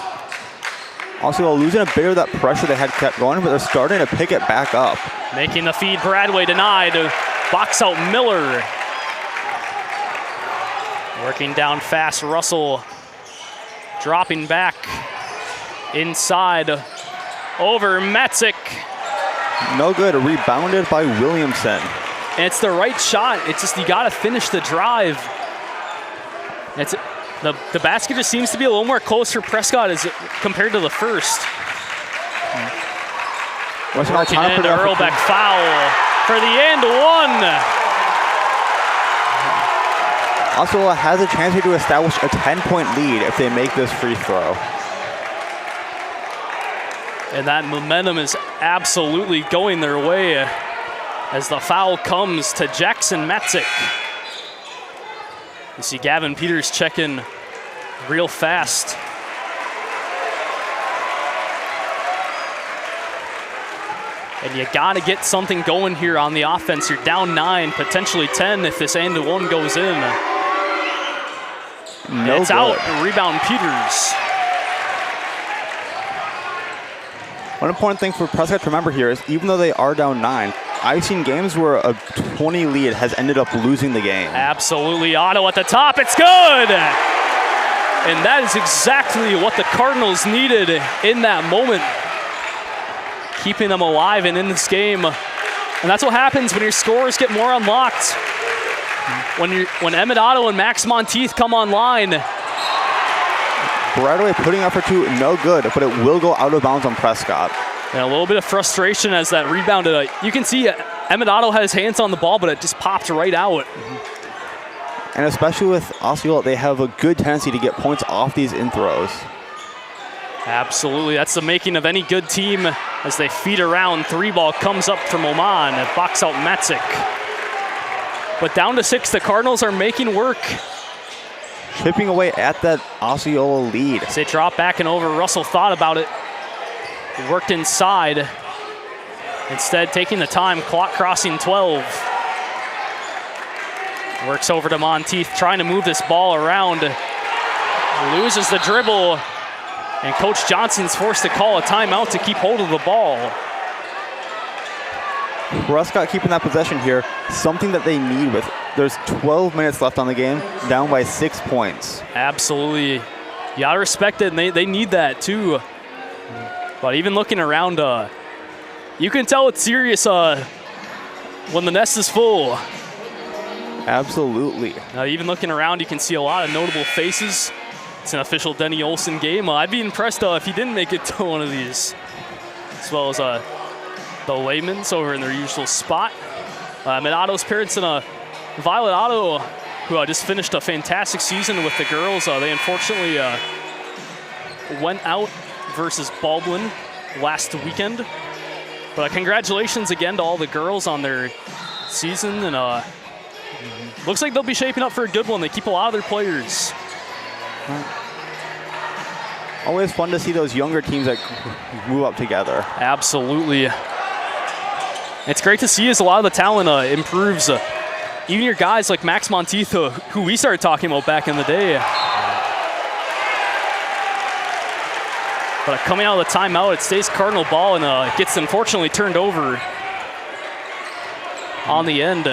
Speaker 2: Osceola losing a bit of that pressure they had kept going, but they're starting to pick it back up.
Speaker 3: Making the feed, Bradway denied. Box out Miller. Working down fast, Russell. Dropping back inside over Matzik.
Speaker 2: No good, rebounded by Williamson.
Speaker 3: And it's the right shot. It's just you gotta finish the drive. The basket just seems to be a little more close for Prescott as compared to the first. Working in, Earlbeck foul for the end one.
Speaker 2: Osceola has a chance here to establish a 10-point lead if they make this free throw.
Speaker 3: And that momentum is absolutely going their way as the foul comes to Jackson Matzik. You see Gavin Peters check in real fast. And you gotta get something going here on the offense. You're down 9, potentially 10 if this and one goes in.
Speaker 2: No
Speaker 3: it's
Speaker 2: good.
Speaker 3: Out, rebound Peters.
Speaker 2: One important thing for Prescott to remember here is even though they are down 9, I've seen games where a 20 lead has ended up losing the game.
Speaker 3: Absolutely, Otto at the top, it's good! And that is exactly what the Cardinals needed in that moment. Keeping them alive and in this game. And that's what happens when your scores get more unlocked. When Emmett Otto and Max Monteith come online.
Speaker 2: Bradway putting up for 2, no good, but it will go out of bounds on Prescott.
Speaker 3: And a little bit of frustration as that rebounded. You can see Emmett Otto had his hands on the ball, but it just popped right out.
Speaker 2: And especially with Osceola, they have a good tendency to get points off these in throws.
Speaker 3: Absolutely, that's the making of any good team as they feed around. 3 ball comes up from Oman and box out Matzik. But down to 6, the Cardinals are making work.
Speaker 2: Chipping away at that Osceola lead.
Speaker 3: As they drop back and over, Russell thought about it. He worked inside. Instead, taking the time, clock crossing 12. Works over to Monteith, trying to move this ball around. Loses the dribble. And Coach Johnson's forced to call a timeout to keep hold of the ball.
Speaker 2: Prescott keeping that possession here, something that they need with. There's 12 minutes left on the game, down by 6 points.
Speaker 3: Absolutely. You gotta respect it, and they need that too. But even looking around, you can tell it's serious when the nest is full.
Speaker 2: Absolutely.
Speaker 3: Even looking around, you can see a lot of notable faces. It's an official Denny Olsen game. I'd be impressed if he didn't make it to one of these. As well as the Laymans over in their usual spot. Otto's parents and Violet Otto, who just finished a fantastic season with the girls. They unfortunately went out versus Baldwin last weekend. But congratulations again to all the girls on their season, and looks like they'll be shaping up for a good one. They keep a lot of their players.
Speaker 2: Always fun to see those younger teams that move up together.
Speaker 3: Absolutely. It's great to see as a lot of the talent improves. Even your guys like Max Monteith, who we started talking about back in the day. But coming out of the timeout, it stays Cardinal ball and gets unfortunately turned over on the end.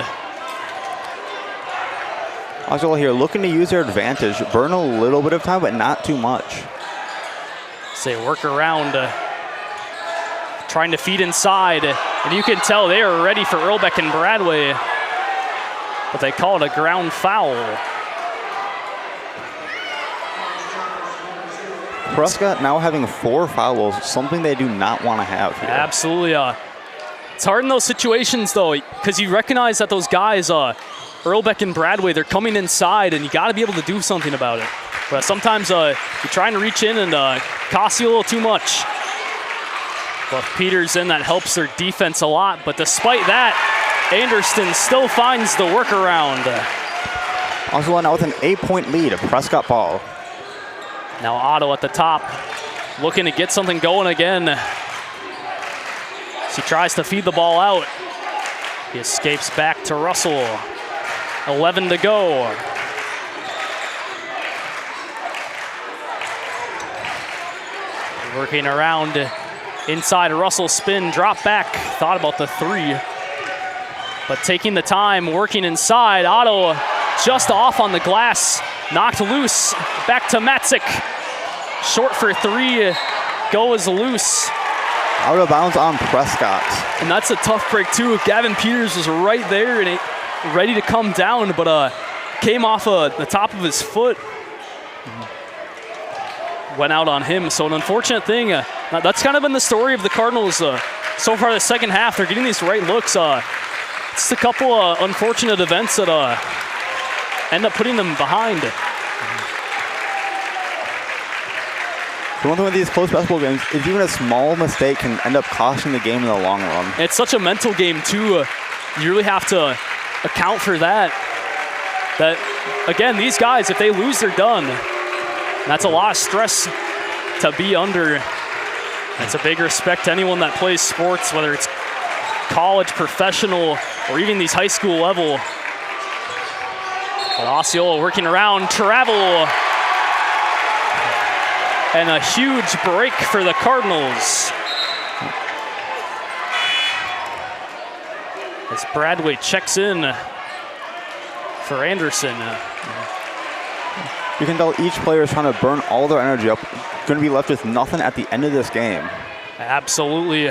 Speaker 2: Osceola here looking to use their advantage, burn a little bit of time, but not too much.
Speaker 3: They work around, trying to feed inside, and you can tell they are ready for Earlbeck and Bradway, but they call it a ground foul.
Speaker 2: Prescott now having 4 fouls, something they do not want to have here.
Speaker 3: Absolutely. It's hard in those situations, though, because you recognize that those guys, Earlbeck and Bradway, they're coming inside, and you got to be able to do something about it. But sometimes you're trying to reach in and cost you a little too much. But Peters in, that helps their defense a lot. But despite that, Anderson still finds the workaround.
Speaker 2: Osceola now with an 8-point lead, a Prescott ball.
Speaker 3: Now Otto at the top, looking to get something going again. She tries to feed the ball out. He escapes back to Russell. 11 to go. Working around inside Russell, spin, drop back. Thought about the 3. But taking the time, working inside. Otto just off on the glass. Knocked loose. Back to Matzik. Short for 3. Goes loose.
Speaker 2: Out of bounds on Prescott.
Speaker 3: And that's a tough break, too. Gavin Peters was right there and ready to come down, but came off the top of his foot. Went out on him. So an unfortunate thing. That's kind of been the story of the Cardinals so far this second half. They're getting these right looks. It's a couple unfortunate events that end up putting them behind.
Speaker 2: The one thing with these close basketball games is even a small mistake can end up costing the game in the long run.
Speaker 3: It's such a mental game, too. You really have to account for that. That, again, these guys, if they lose, they're done. That's a lot of stress to be under. That's a big respect to anyone that plays sports, whether it's college, professional, or even these high school level. But Osceola working around, travel. And a huge break for the Cardinals. As Bradway checks in for Anderson.
Speaker 2: You can tell each player is trying to burn all their energy up. Going to be left with nothing at the end of this game.
Speaker 3: Absolutely.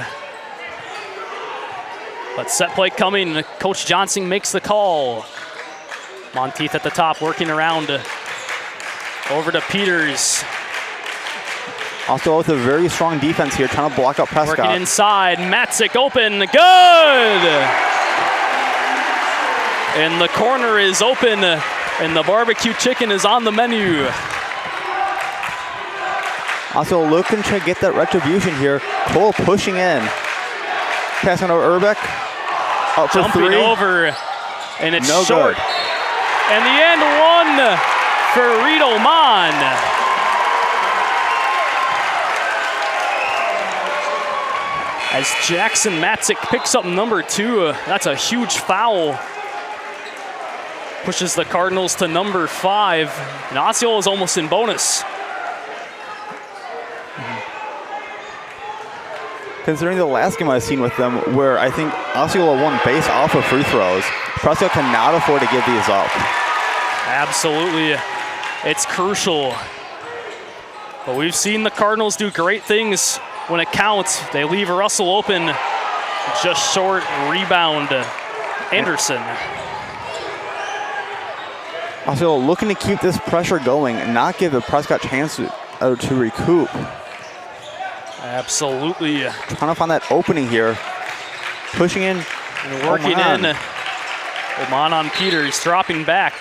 Speaker 3: But set play coming. Coach Johnson makes the call. Monteith at the top, working around. Over to Peters.
Speaker 2: Also with a very strong defense here, trying to block up Prescott.
Speaker 3: Working inside, Matzik open, good! And the corner is open, and the barbecue chicken is on the menu.
Speaker 2: Also looking to get that retribution here. Cole pushing in. Passing over Earlbeck. Up for
Speaker 3: Jumping
Speaker 2: 3.
Speaker 3: over, and it's
Speaker 2: no
Speaker 3: short.
Speaker 2: Good.
Speaker 3: And the end one for Reed Oman. As Jackson Matzik picks up number 2, that's a huge foul. Pushes the Cardinals to number 5, and Osceola is almost in bonus.
Speaker 2: Considering the last game I've seen with them, where I think Osceola won base off of free throws, Prescott cannot afford to give these up.
Speaker 3: Absolutely, it's crucial. But we've seen the Cardinals do great things when it counts. They leave Russell open, just short, rebound, Anderson.
Speaker 2: Osceola looking to keep this pressure going and not give a Prescott chance to recoup.
Speaker 3: Absolutely.
Speaker 2: Trying to find that opening here. pushing in.
Speaker 3: And working in. Oman on Peters, dropping back.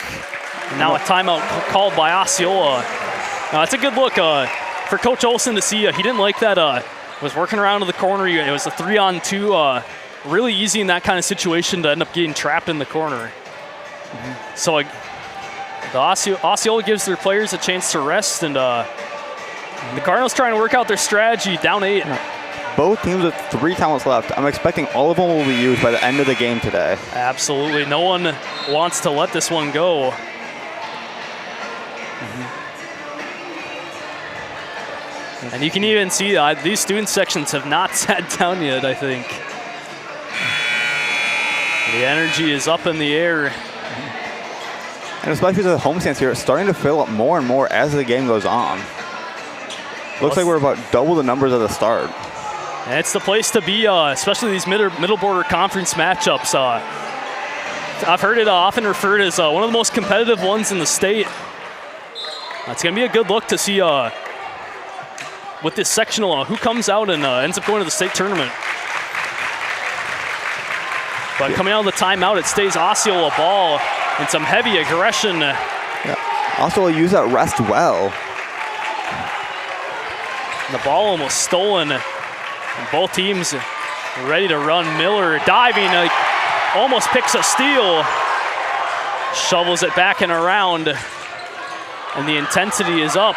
Speaker 3: And now a timeout called by Osceola. It's a good look for Coach Olson to see. He didn't like that. Was working around to the corner. It was a 3-on-2. Really easy in that kind of situation to end up getting trapped in the corner. So the Osceola gives their players a chance to rest, and the Cardinals trying to work out their strategy, down 8.
Speaker 2: Both teams with 3 timeouts left. I'm expecting all of them will be used by the end of the game today.
Speaker 3: Absolutely. No one wants to let this one go. And you can even see these student sections have not sat down yet, I think. The energy is up in the air.
Speaker 2: And especially the homestands here, it's starting to fill up more and more as the game goes on. Looks like we're about double the numbers at the start.
Speaker 3: And it's the place to be, especially these middle border conference matchups. I've heard it often referred as one of the most competitive ones in the state. It's going to be a good look to see with this sectional who comes out and ends up going to the state tournament. But coming out of the timeout, it stays Osceola ball and some heavy aggression.
Speaker 2: Osceola used that rest well.
Speaker 3: The ball almost stolen. And both teams ready to run. Miller diving, almost picks a steal. Shovels it back and around. And the intensity is up.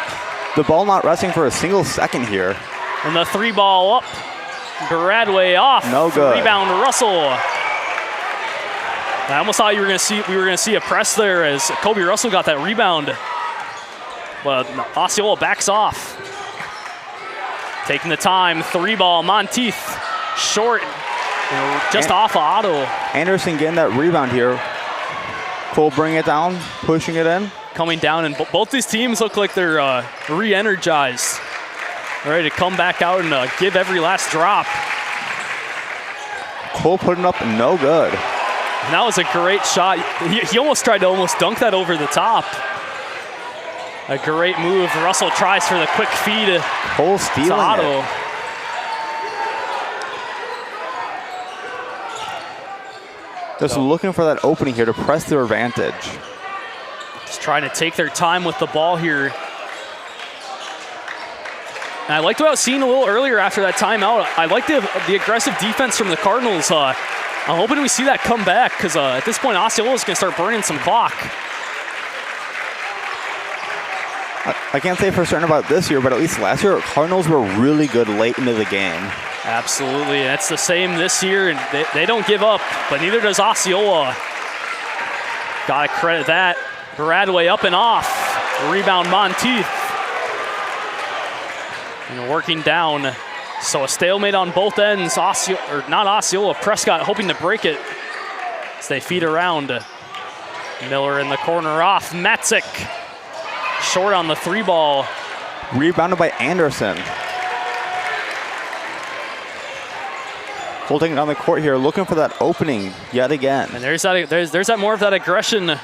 Speaker 2: The ball not resting for a single second here.
Speaker 3: And the 3 ball up. Bradway off.
Speaker 2: No good.
Speaker 3: Rebound Russell. I almost thought we were gonna see a press there as Kobe Russell got that rebound. But Osceola backs off. Taking the time, 3 ball, Monteith, short, just off of Otto.
Speaker 2: Anderson getting that rebound here. Cole bringing it down, pushing it in.
Speaker 3: Coming down, and both these teams look like they're re-energized. Ready to come back out and give every last drop.
Speaker 2: Cole putting up no good.
Speaker 3: And that was a great shot. He almost tried to dunk that over the top. A great move. Russell tries for the quick feed.
Speaker 2: Cole stealing
Speaker 3: Otto.
Speaker 2: it. Just looking for that opening here to press their advantage.
Speaker 3: Just trying to take their time with the ball here. And I liked what I was seeing a little earlier after that timeout. I like the aggressive defense from the Cardinals. I'm hoping we see that come back because at this point, Osceola is going to start burning some clock.
Speaker 2: I can't say for certain about this year, but at least last year, Cardinals were really good late into the game.
Speaker 3: Absolutely, and it's the same this year, and they don't give up, but neither does Osceola. Gotta credit that. Bradway up and off. Rebound Monteith. And working down. So a stalemate on both ends. Prescott hoping to break it as they feed around. Miller in the corner off. Matzik short on the 3 ball.
Speaker 2: Rebounded by Anderson. Holding it on the court here, looking for that opening yet again.
Speaker 3: And there's that more of that aggression.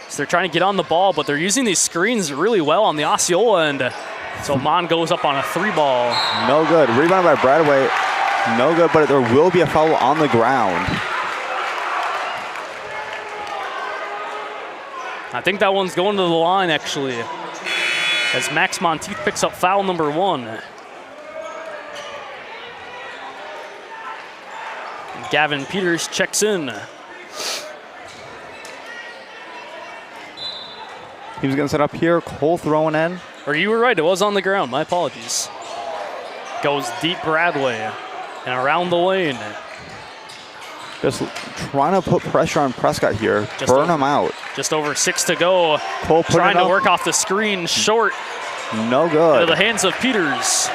Speaker 3: So they're trying to get on the ball, but they're using these screens really well on the Osceola end. So Mon goes up on a 3 ball.
Speaker 2: No good. Rebounded by Bradway. No good, but there will be a foul on the ground.
Speaker 3: I think that one's going to the line, actually, as Max Monteith picks up foul number 1. Gavin Peters checks in.
Speaker 2: He's going to set up here. Cole throwing in.
Speaker 3: Or you were right, it was on the ground. My apologies. Goes deep Bradway and around the lane.
Speaker 2: Just trying to put pressure on Prescott here. Burn him out.
Speaker 3: Just over 6 to go.
Speaker 2: Cole
Speaker 3: trying to work off the screen. Short.
Speaker 2: No good.
Speaker 3: Into the hands of Peters.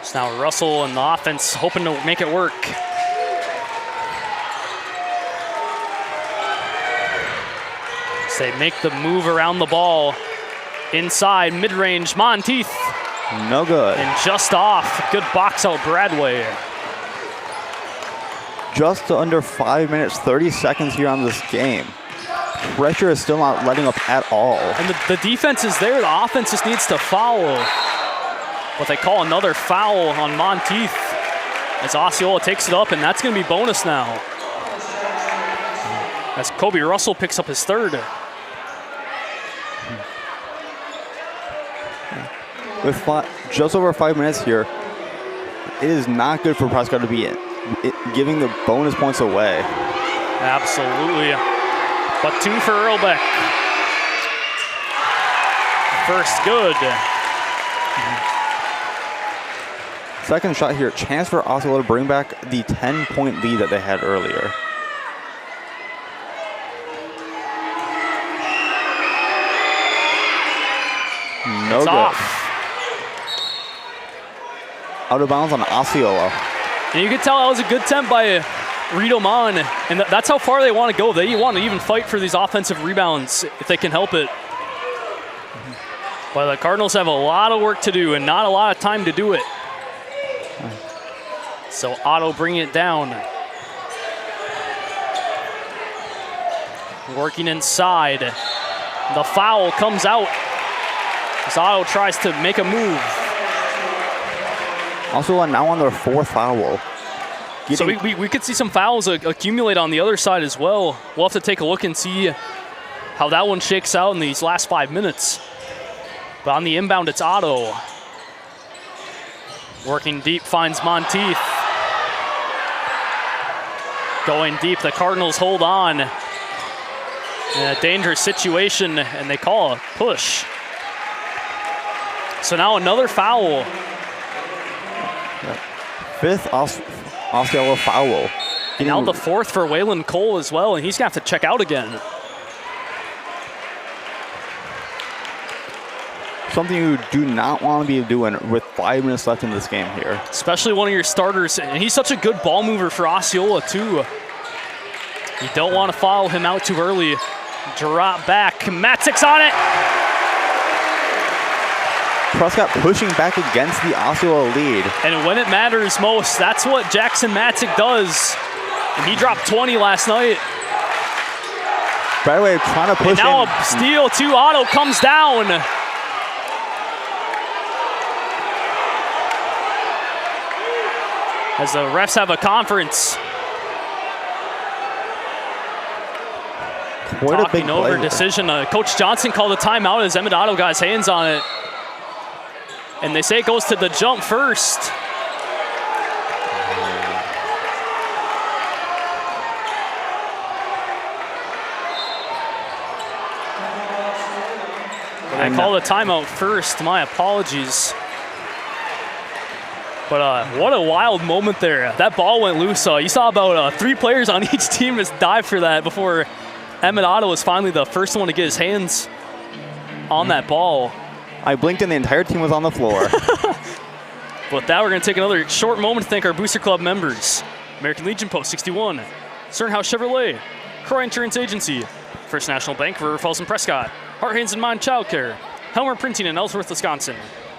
Speaker 3: It's now Russell and the offense hoping to make it work. So they make the move around the ball. Inside, mid-range, Monteith.
Speaker 2: No good.
Speaker 3: And just off. Good box out, Bradway.
Speaker 2: Just under 5 minutes, 30 seconds here on this game. Pressure is still not letting up at all.
Speaker 3: And the defense is there. The offense just needs to follow. But they call another foul on Monteith as Osceola takes it up, and that's going to be bonus now. As Kobe Russell picks up his third.
Speaker 2: With just over 5 minutes here, it is not good for Prescott to be giving the bonus points away.
Speaker 3: Absolutely. But 2 for Earlbeck. First good.
Speaker 2: Second shot here, chance for Osceola to bring back the 10-point lead that they had earlier. No
Speaker 3: it's
Speaker 2: good.
Speaker 3: Off.
Speaker 2: Out of bounds on Osceola.
Speaker 3: And you can tell that was a good attempt by Reed Oman, and that's how far they want to go. They want to even fight for these offensive rebounds if they can help it. But the Cardinals have a lot of work to do and not a lot of time to do it. So Otto bringing it down. Working inside. The foul comes out as Otto tries to make a move.
Speaker 2: Also now on their 4th foul.
Speaker 3: So we could see some fouls accumulate on the other side as well. We'll have to take a look and see how that one shakes out in these last 5 minutes. But on the inbound, it's Otto. Working deep, finds Monteith. Going deep, the Cardinals hold on. In a dangerous situation, and they call a push. So now another foul.
Speaker 2: 5th Osceola foul.
Speaker 3: And now the 4th for Waylon Cole as well, and he's going to have to check out again.
Speaker 2: Something you do not want to be doing with 5 minutes left in this game here.
Speaker 3: Especially one of your starters, and he's such a good ball mover for Osceola too. You don't want to foul him out too early. Drop back, Matzik's on it.
Speaker 2: Prescott pushing back against the Osceola lead.
Speaker 3: And when it matters most, that's what Jackson Matzik does. And he dropped 20 last night.
Speaker 2: By the way, trying to push
Speaker 3: and now
Speaker 2: in.
Speaker 3: A steal too, Otto comes down. As the refs have a conference.
Speaker 2: What a big
Speaker 3: Talking over
Speaker 2: play
Speaker 3: decision. Coach Johnson called a timeout as Emmett Otto got his hands on it. And they say it goes to the jump first. They call the timeout first. My apologies. But what a wild moment there. That ball went loose. You saw about 3 players on each team just dive for that before Emmett Otto was finally the first one to get his hands on that ball.
Speaker 2: I blinked and the entire team was on the floor.
Speaker 3: With that, we're going to take another short moment to thank our Booster Club members. American Legion Post 61, Sternhouse Chevrolet, Croy Insurance Agency, First National Bank, River Falls and Prescott, Heart, Hands and Mind Child Care, Helmer Printing in Ellsworth, Wisconsin,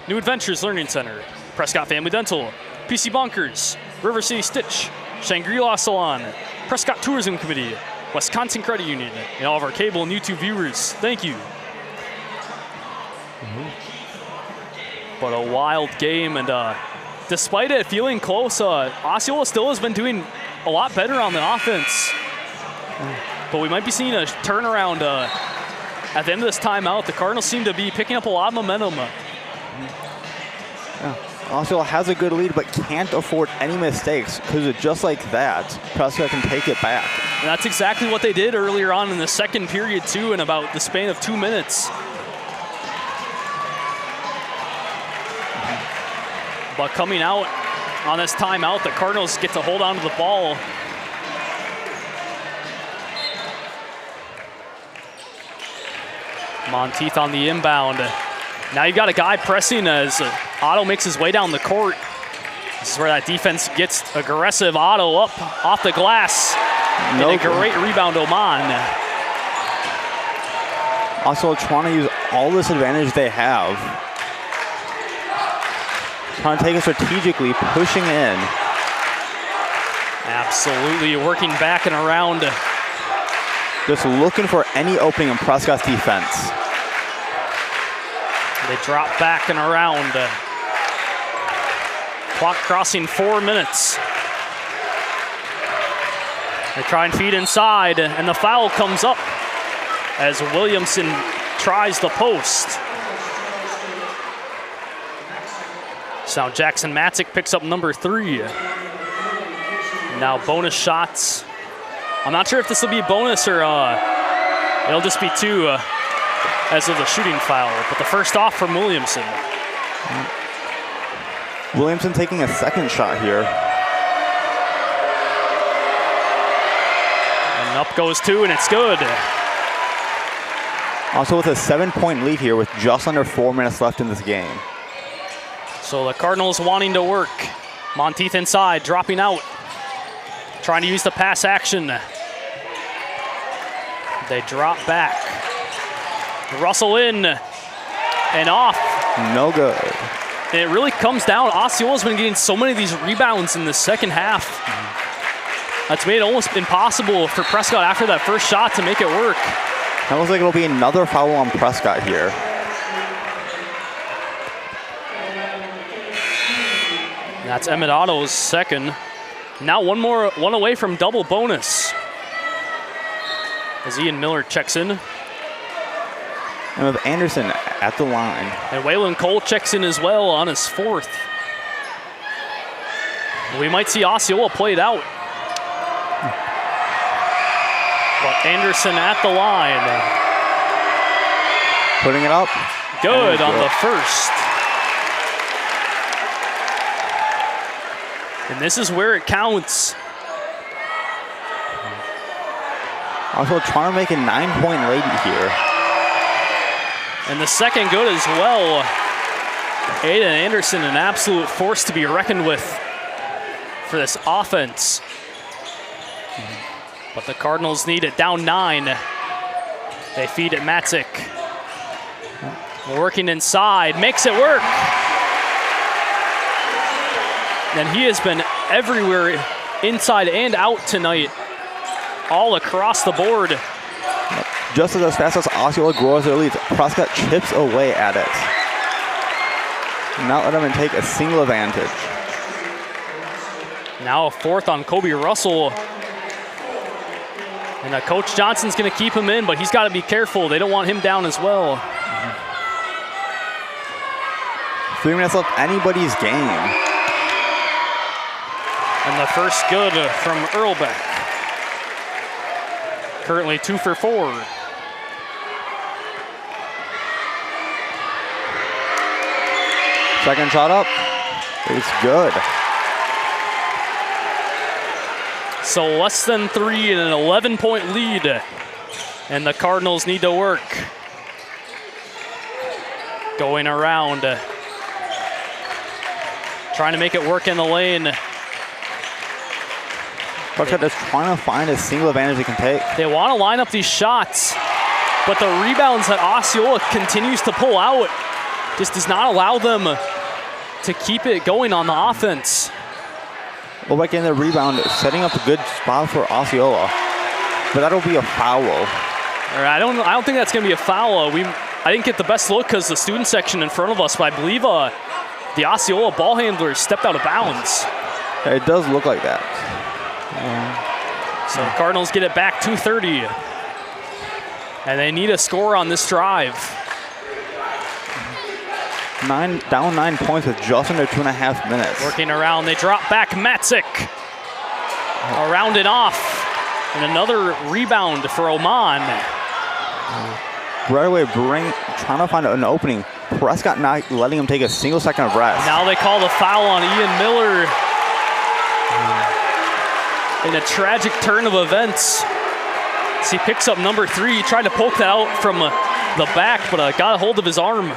Speaker 3: New Adventures Learning Center, Prescott Family Dental, PC Bunkers, River City Stitch, Shangri-La Salon, Prescott Tourism Committee, Wisconsin Credit Union, and all of our cable and YouTube viewers. Thank you. But a wild game, and despite it feeling close, Osceola still has been doing a lot better on the offense. But we might be seeing a turnaround at the end of this timeout. The Cardinals seem to be picking up a lot of momentum.
Speaker 2: Osceola has a good lead, but can't afford any mistakes because just like that, Prescott can take it back.
Speaker 3: And that's exactly what they did earlier on in the second period, too, in about the span of 2 minutes. But coming out on this timeout, the Cardinals get to hold on to the ball. Monteith on the inbound. Now you've got a guy pressing as Otto makes his way down the court. This is where that defense gets aggressive. Otto up off the glass. And a great rebound, Oman.
Speaker 2: Also trying to use all this advantage they have. Trying to take it strategically, pushing in.
Speaker 3: Absolutely, working back and around.
Speaker 2: Just looking for any opening in Prescott's defense.
Speaker 3: They drop back and around. Clock crossing 4 minutes. They try and feed inside, and the foul comes up as Williamson tries the post. So now Jackson Matzik picks up number 3. Now bonus shots. I'm not sure if this will be bonus or it'll just be 2 as of the shooting foul, but the first off from Williamson.
Speaker 2: Williamson taking a second shot here.
Speaker 3: And up goes 2, and it's good.
Speaker 2: Also with a 7-point lead here with just under 4 minutes left in this game.
Speaker 3: So the Cardinals wanting to work. Monteith inside, dropping out. Trying to use the pass action. They drop back. Russell in and off.
Speaker 2: No good.
Speaker 3: And it really comes down. Osceola's been getting so many of these rebounds in the second half. That's made it almost impossible for Prescott after that first shot to make it work.
Speaker 2: That looks like it'll be another foul on Prescott here.
Speaker 3: That's Emmett Otto's second. Now one away from double bonus. As Ian Miller checks in.
Speaker 2: And with Anderson at the line.
Speaker 3: And Waylon Cole checks in as well on his 4th. We might see Osceola played out. But Anderson at the line.
Speaker 2: Putting it up.
Speaker 3: Good on the first. And this is where it counts.
Speaker 2: Also trying to make a 9-point lead here.
Speaker 3: And the second good as well. Aiden Anderson, an absolute force to be reckoned with for this offense. But the Cardinals need it, down 9. They feed it Matzik. Working inside, makes it work. And he has been everywhere, inside and out tonight, all across the board.
Speaker 2: Just as fast as Osceola grows their leads, Prescott chips away at it. Not let them take a single advantage.
Speaker 3: Now a 4th on Kobe Russell. And Coach Johnson's going to keep him in, but he's got to be careful. They don't want him down as well.
Speaker 2: 3 minutes left, anybody's game.
Speaker 3: And the first good from Earlbeck. Currently 2 for 4.
Speaker 2: Second shot up. It's good.
Speaker 3: So less than 3 and an 11-point lead. And the Cardinals need to work. Going around. Trying to make it work in the lane.
Speaker 2: Prescott is trying to find a single advantage they can take.
Speaker 3: They want to line up these shots, but the rebounds that Osceola continues to pull out just does not allow them to keep it going on the offense.
Speaker 2: Well, back in the rebound, setting up a good spot for Osceola, but that'll be a foul.
Speaker 3: I don't think that's going to be a foul. I didn't get the best look because the student section in front of us, but I believe the Osceola ball handler stepped out of bounds.
Speaker 2: It does look like that.
Speaker 3: So the Cardinals get it back 2:30. And they need a score on this drive.
Speaker 2: Down 9 points with just under 2.5 minutes.
Speaker 3: Working around, they drop back Matzik. Around and off. And another rebound for Oman.
Speaker 2: Right away, trying to find an opening. Prescott not letting him take a single second of rest.
Speaker 3: Now they call the foul on Ian Miller. In a tragic turn of events. As he picks up number 3. He tried to poke that out from the back, but got a hold of his arm.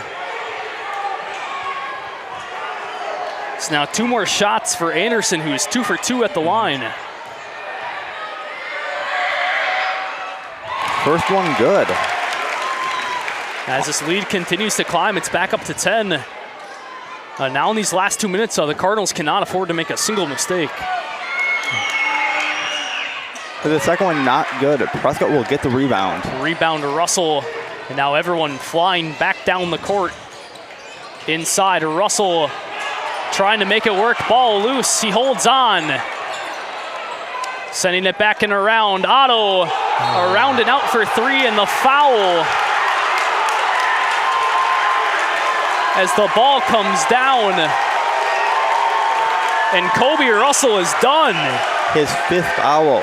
Speaker 3: So now 2 more shots for Anderson, who is 2 for 2 at the line.
Speaker 2: First one good.
Speaker 3: As this lead continues to climb, it's back up to 10. Now in these last 2 minutes, the Cardinals cannot afford to make a single mistake.
Speaker 2: For the second one, not good. Prescott will get the rebound.
Speaker 3: Rebound to Russell. And now everyone flying back down the court. Inside, Russell trying to make it work. Ball loose. He holds on. Sending it back and around. Otto around and out for 3, and the foul. As the ball comes down. And Kobe Russell is done.
Speaker 2: His 5th foul.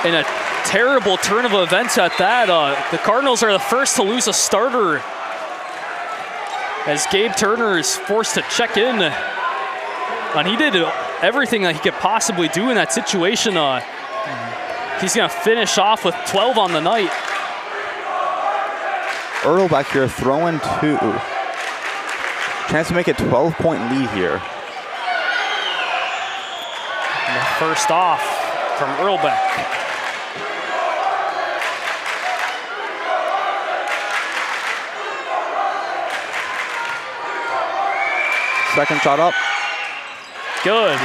Speaker 3: In a terrible turn of events at that. The Cardinals are the first to lose a starter as Gabe Turner is forced to check in. And he did everything that he could possibly do in that situation. He's going to finish off with 12 on the night.
Speaker 2: Earl back here throwing 2. Chance to make a 12-point lead here.
Speaker 3: And the first off from Earlbeck.
Speaker 2: Second shot up.
Speaker 3: Good.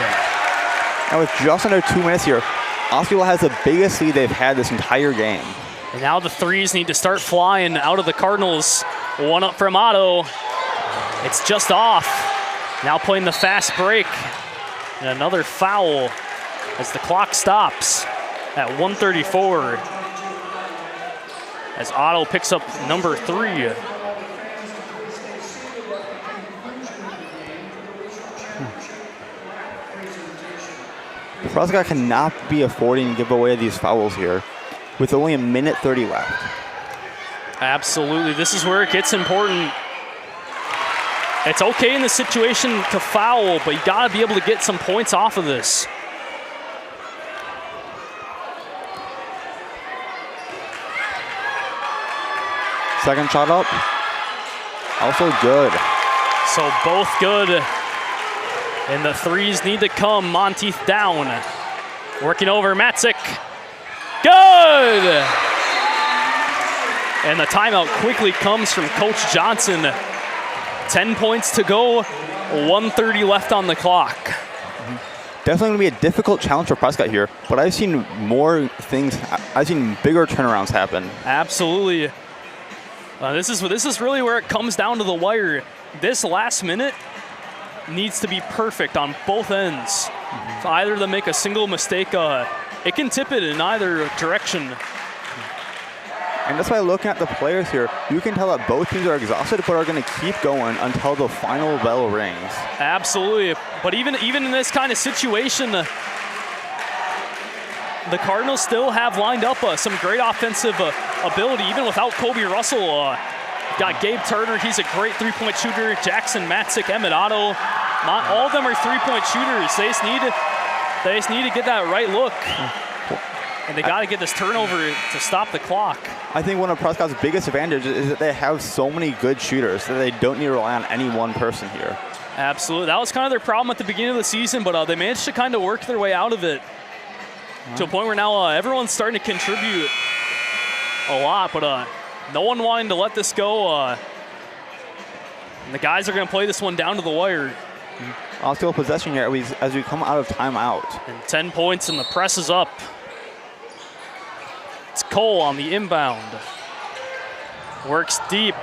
Speaker 2: And with just under 2 minutes here, Osceola has the biggest lead they've had this entire game.
Speaker 3: And now the threes need to start flying out of the Cardinals. One up from Otto. It's just off. Now playing the fast break. And another foul as the clock stops at 1:34. As Otto picks up number 3.
Speaker 2: Prescott cannot be affording to give away these fouls here with only a minute 30 left.
Speaker 3: Absolutely, this is where it gets important. It's okay in the situation to foul, but you gotta be able to get some points off of this.
Speaker 2: Second shot up, also good.
Speaker 3: So both good. And the threes need to come. Monteith down. Working over Matzik. Good! And the timeout quickly comes from Coach Johnson. 10 points to go, 1:30 left on the clock.
Speaker 2: Definitely gonna be a difficult challenge for Prescott here, but I've seen more things, I've seen bigger turnarounds happen.
Speaker 3: Absolutely. This is really where it comes down to the wire. This last minute needs to be perfect on both ends. For either of them make a single mistake, it can tip it in either direction.
Speaker 2: And that's why looking at the players here, you can tell that both teams are exhausted but are going to keep going until the final bell rings.
Speaker 3: Absolutely. But even in this kind of situation, the Cardinals still have lined up some great offensive ability, even without Kobe Russell. Got Gabe Turner, he's a great three-point shooter. Jackson Matzik, Emmett Otto, all of them are three-point shooters. They just need to get that right look. And they got to get this turnover to stop the clock.
Speaker 2: I think one of Prescott's biggest advantages is that they have so many good shooters that they don't need to rely on any one person here.
Speaker 3: Absolutely. That was kind of their problem at the beginning of the season, but they managed to kind of work their way out of it to a point where now everyone's starting to contribute a lot, but no one wanting to let this go. And the guys are going to play this one down to the wire.
Speaker 2: Osceola possession here as we come out of timeout.
Speaker 3: And 10 points and the press is up. It's Cole on the inbound. Works deep.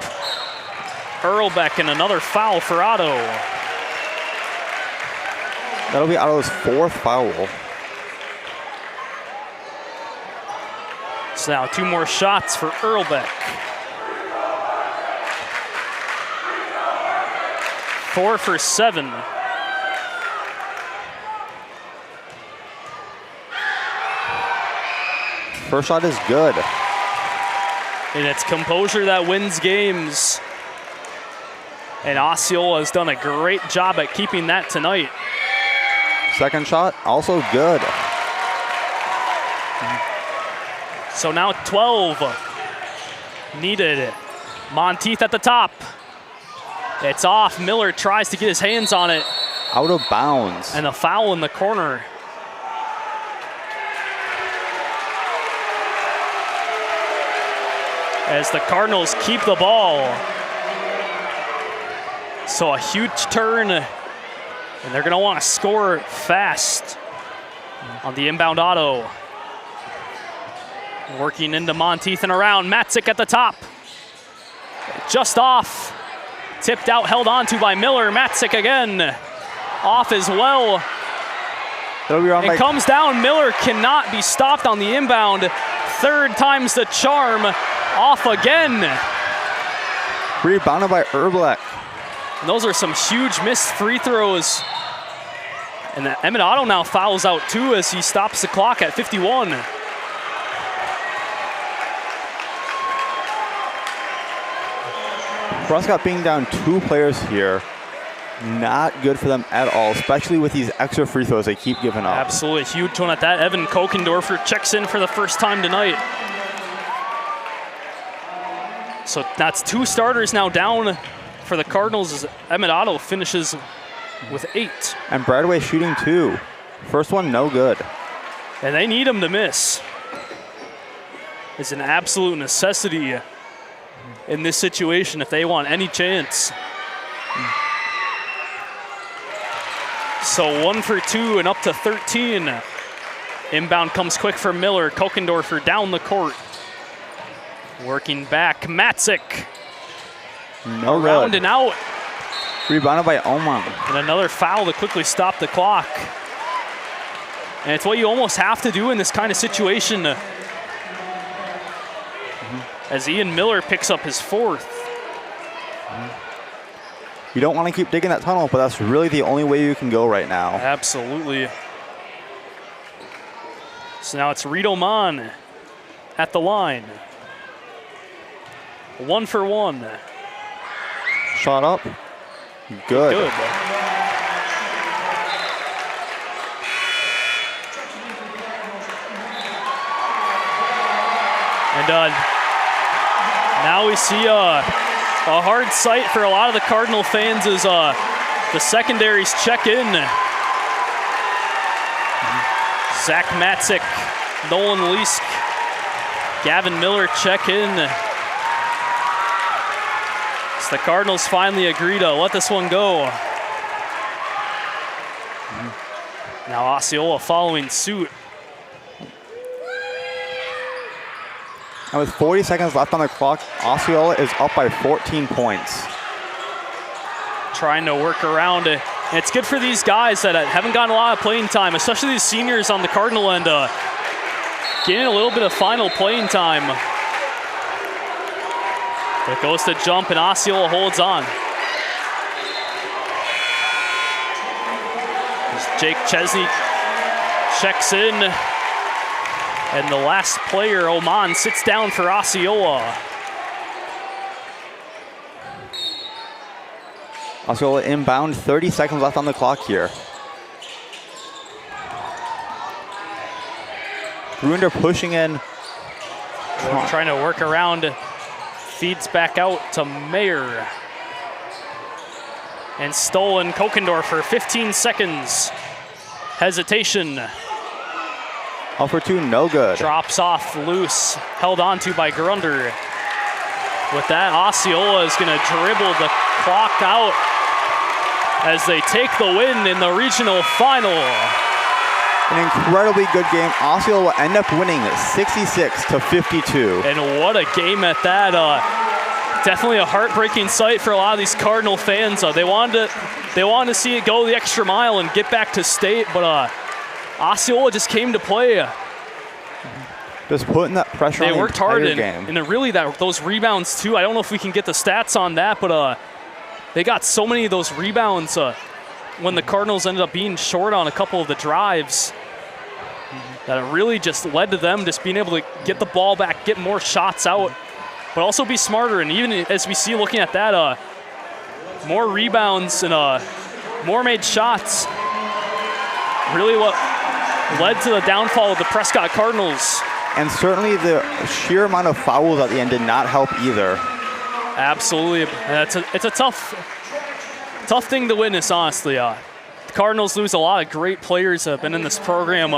Speaker 3: Earlbeck and another foul for Otto.
Speaker 2: That'll be Otto's 4th foul.
Speaker 3: So now 2 more shots for Earlbeck. 4 for 7.
Speaker 2: First shot is good.
Speaker 3: And it's composure that wins games. And Osceola has done a great job at keeping that tonight.
Speaker 2: Second shot, also good.
Speaker 3: So now 12 needed. Monteith at the top. It's off. Miller tries to get his hands on it.
Speaker 2: Out of bounds.
Speaker 3: And a foul in the corner. As the Cardinals keep the ball. So a huge turn. And they're going to want to score fast on the inbound Otto. Working into Monteith and around. Matzik at the top. Just off. Tipped out, held on to by Miller. Matzik again. Off as well. It comes down. Miller cannot be stopped on the inbound. Third time's the charm. Off again.
Speaker 2: Rebounded by Erblek.
Speaker 3: And those are some huge missed free throws. And Emmett Otto now fouls out too as he stops the clock at 51.
Speaker 2: Prescott being down 2 players here, not good for them at all, especially with these extra free throws they keep giving up.
Speaker 3: Absolutely, huge one at that. Evan Kokendorfer checks in for the first time tonight. So that's 2 starters now down for the Cardinals as Emmett Otto finishes with 8.
Speaker 2: And Bradway shooting 2. First one, no good.
Speaker 3: And they need him to miss. It's an absolute necessity in this situation if they want any chance. So 1 for 2 and up to 13. Inbound comes quick for Miller. Kokendorfer down the court. Working back, Matzik.
Speaker 2: No
Speaker 3: round
Speaker 2: good.
Speaker 3: And out.
Speaker 2: Rebounded by Oman.
Speaker 3: And another foul to quickly stop the clock. And it's what you almost have to do in this kind of situation. As Ian Miller picks up his 4th.
Speaker 2: You don't want to keep digging that tunnel, but that's really the only way you can go right now.
Speaker 3: Absolutely. So now it's Reed Oman at the line. 1 for 1.
Speaker 2: Shot up. Good.
Speaker 3: And now we see a hard sight for a lot of the Cardinal fans as the secondaries check in. Zach Matzik, Nolan Leask, Gavin Miller check in. So the Cardinals finally agree to let this one go. Now Osceola following suit.
Speaker 2: And with 40 seconds left on the clock, Osceola is up by 14 points.
Speaker 3: Trying to work around it. And it's good for these guys that haven't gotten a lot of playing time, especially these seniors on the Cardinal end, getting a little bit of final playing time. But it goes to jump and Osceola holds on. As Jake Chesney checks in. And the last player, Oman, sits down for Osceola.
Speaker 2: Osceola inbound, 30 seconds left on the clock here. Grunder pushing in.
Speaker 3: Trying to work around, feeds back out to Mayer. And stolen Kokendorfer, 15 seconds. Hesitation.
Speaker 2: 0 for 2, no good.
Speaker 3: Drops off loose, held onto by Grunder. With that, Osceola is gonna dribble the clock out as they take the win in the regional final.
Speaker 2: An incredibly good game. Osceola will end up winning 66-52.
Speaker 3: And what a game at that. Definitely a heartbreaking sight for a lot of these Cardinal fans. They wanted to see it go the extra mile and get back to state, but Osceola just came to play.
Speaker 2: Just putting that pressure on the
Speaker 3: worked hard
Speaker 2: game.
Speaker 3: And really those rebounds too. I don't know if we can get the stats on that, but they got so many of those rebounds when the Cardinals ended up being short on a couple of the drives that it really just led to them just being able to get the ball back, get more shots out, but also be smarter. And even as we see looking at that, more rebounds and more made shots. Really what led to the downfall of the Prescott Cardinals.
Speaker 2: And certainly the sheer amount of fouls at the end did not help either.
Speaker 3: Absolutely. It's a tough thing to witness, honestly. The Cardinals lose a lot of great players that have been in this program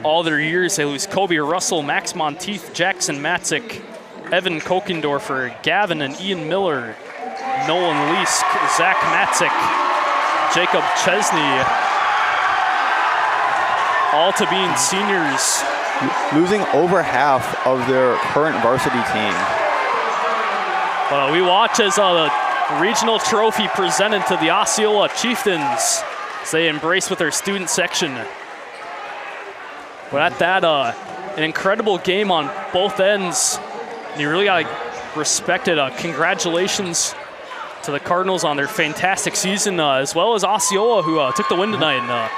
Speaker 3: all their years. They lose Kobe Russell, Max Monteith, Jackson Matzik, Evan Kokendorfer, Gavin and Ian Miller, Nolan Leask, Zach Matzik, Jacob Chesney, all to being seniors.
Speaker 2: Losing over half of their current varsity team.
Speaker 3: We watch as the regional trophy presented to the Osceola Chieftains as they embrace with their student section. But at that, an incredible game on both ends. And you really got to respect it. Congratulations to the Cardinals on their fantastic season, as well as Osceola, who took the win tonight. And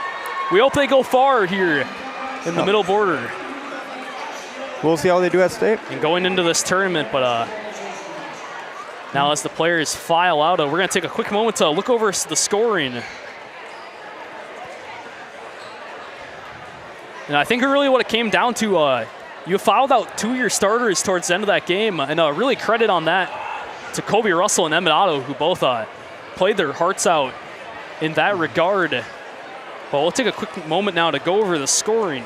Speaker 3: we hope they go far here in the middle border.
Speaker 2: We'll see how they do at state.
Speaker 3: And going into this tournament, but now as the players file out, we're going to take a quick moment to look over the scoring. And I think really what it came down to, you fouled out 2 of your starters towards the end of that game, and really credit on that to Kobe Russell and Emmett Otto, who both played their hearts out in that regard. But we'll take a quick moment now to go over the scoring.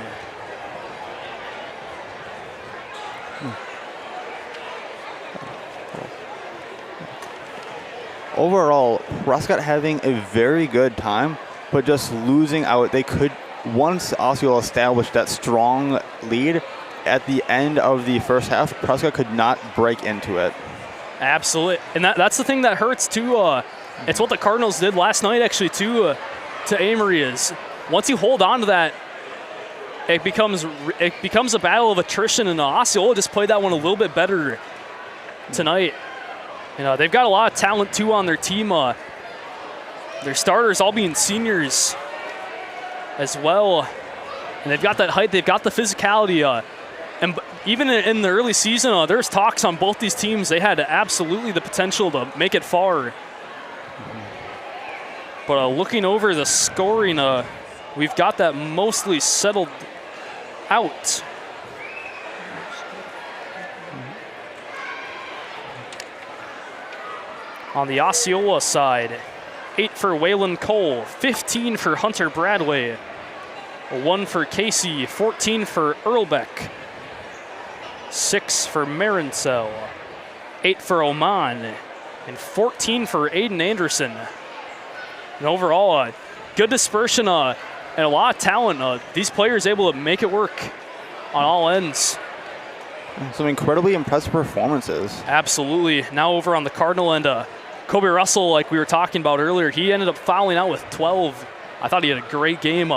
Speaker 2: Overall, Prescott having a very good time, but just losing out. They could, once Osceola established that strong lead at the end of the first half, Prescott could not break into it.
Speaker 3: Absolutely, and that's the thing that hurts too. It's what the Cardinals did last night actually too to Amory. Is once you hold on to that, it becomes a battle of attrition, and Osceola just played that one a little bit better tonight. They've got a lot of talent too on their team. Their starters all being seniors as well, and they've got that height, they've got the physicality. And even in the early season, there's talks on both these teams. They had absolutely the potential to make it far. But looking over the scoring, we've got that mostly settled out. On the Osceola side, 8 for Waylon Cole, 15 for Hunter Bradway, 1 for Casey, 14 for Earlbeck, 6 for Marincel, 8 for Oman, and 14 for Aiden Anderson. And overall, good dispersion and a lot of talent. These players able to make it work on all ends.
Speaker 2: Some incredibly impressive performances.
Speaker 3: Absolutely. Now over on the Cardinal end, Kobe Russell, like we were talking about earlier, he ended up fouling out with 12. I thought he had a great game.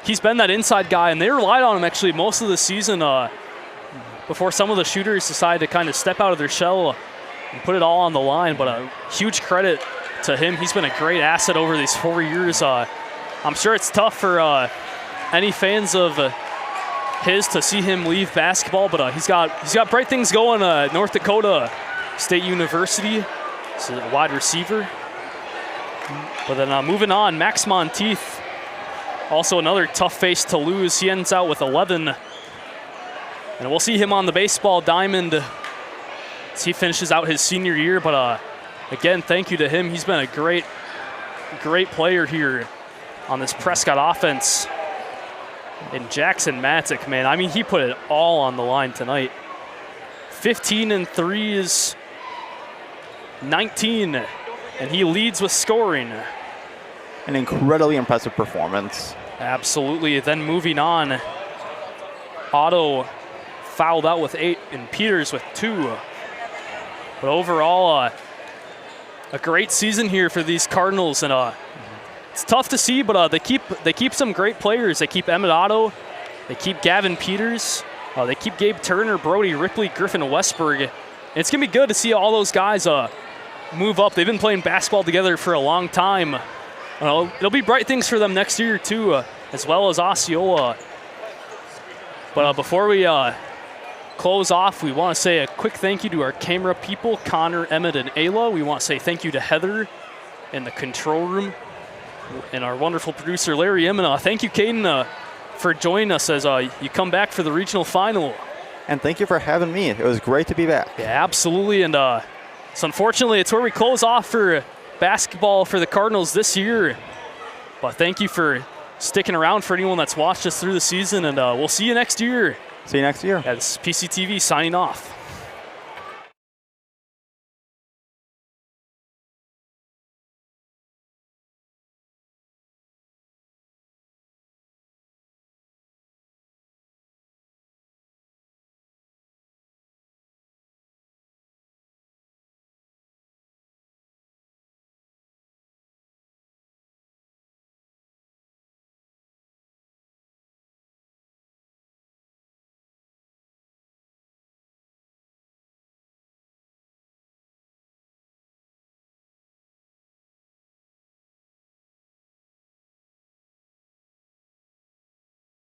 Speaker 3: He's been that inside guy, and they relied on him actually most of the season before some of the shooters decided to kind of step out of their shell and put it all on the line. But a huge credit to him. He's been a great asset over these 4 years. I'm sure it's tough for any fans of his to see him leave basketball, but he's got bright things going. North Dakota State University. He's a wide receiver. But then moving on, Max Monteith, also another tough face to lose. He ends out with 11. And we'll see him on the baseball diamond as he finishes out his senior year. But again, thank you to him. He's been a great player here on this Prescott offense. And Jackson Matzik, man, I mean, he put it all on the line tonight. 15 and 3s, 19, and he leads with scoring.
Speaker 2: An incredibly impressive performance.
Speaker 3: Absolutely. Then moving on, Otto fouled out with 8 and Peters with 2. But overall, a great season here for these Cardinals, and it's tough to see, but they keep some great players. They keep Emmett Otto, they keep Gavin Peters, they keep Gabe Turner, Brody Ripley, Griffin Westberg. And it's gonna be good to see all those guys move up. They've been playing basketball together for a long time. It'll be bright things for them next year too, as well as Osceola. But before we close off, we want to say a quick thank you to our camera people, Connor, Emmett, and Ayla. We want to say thank you to Heather in the control room and our wonderful producer, Larry Imina. Thank you, Caden, for joining us as you come back for the regional final.
Speaker 2: And thank you for having me. It was great to be back.
Speaker 3: Yeah, absolutely. And so unfortunately, it's where we close off for basketball for the Cardinals this year. But thank you for sticking around, for anyone that's watched us through the season, and we'll see you next year.
Speaker 2: See you next year.
Speaker 3: That's PCTV signing off.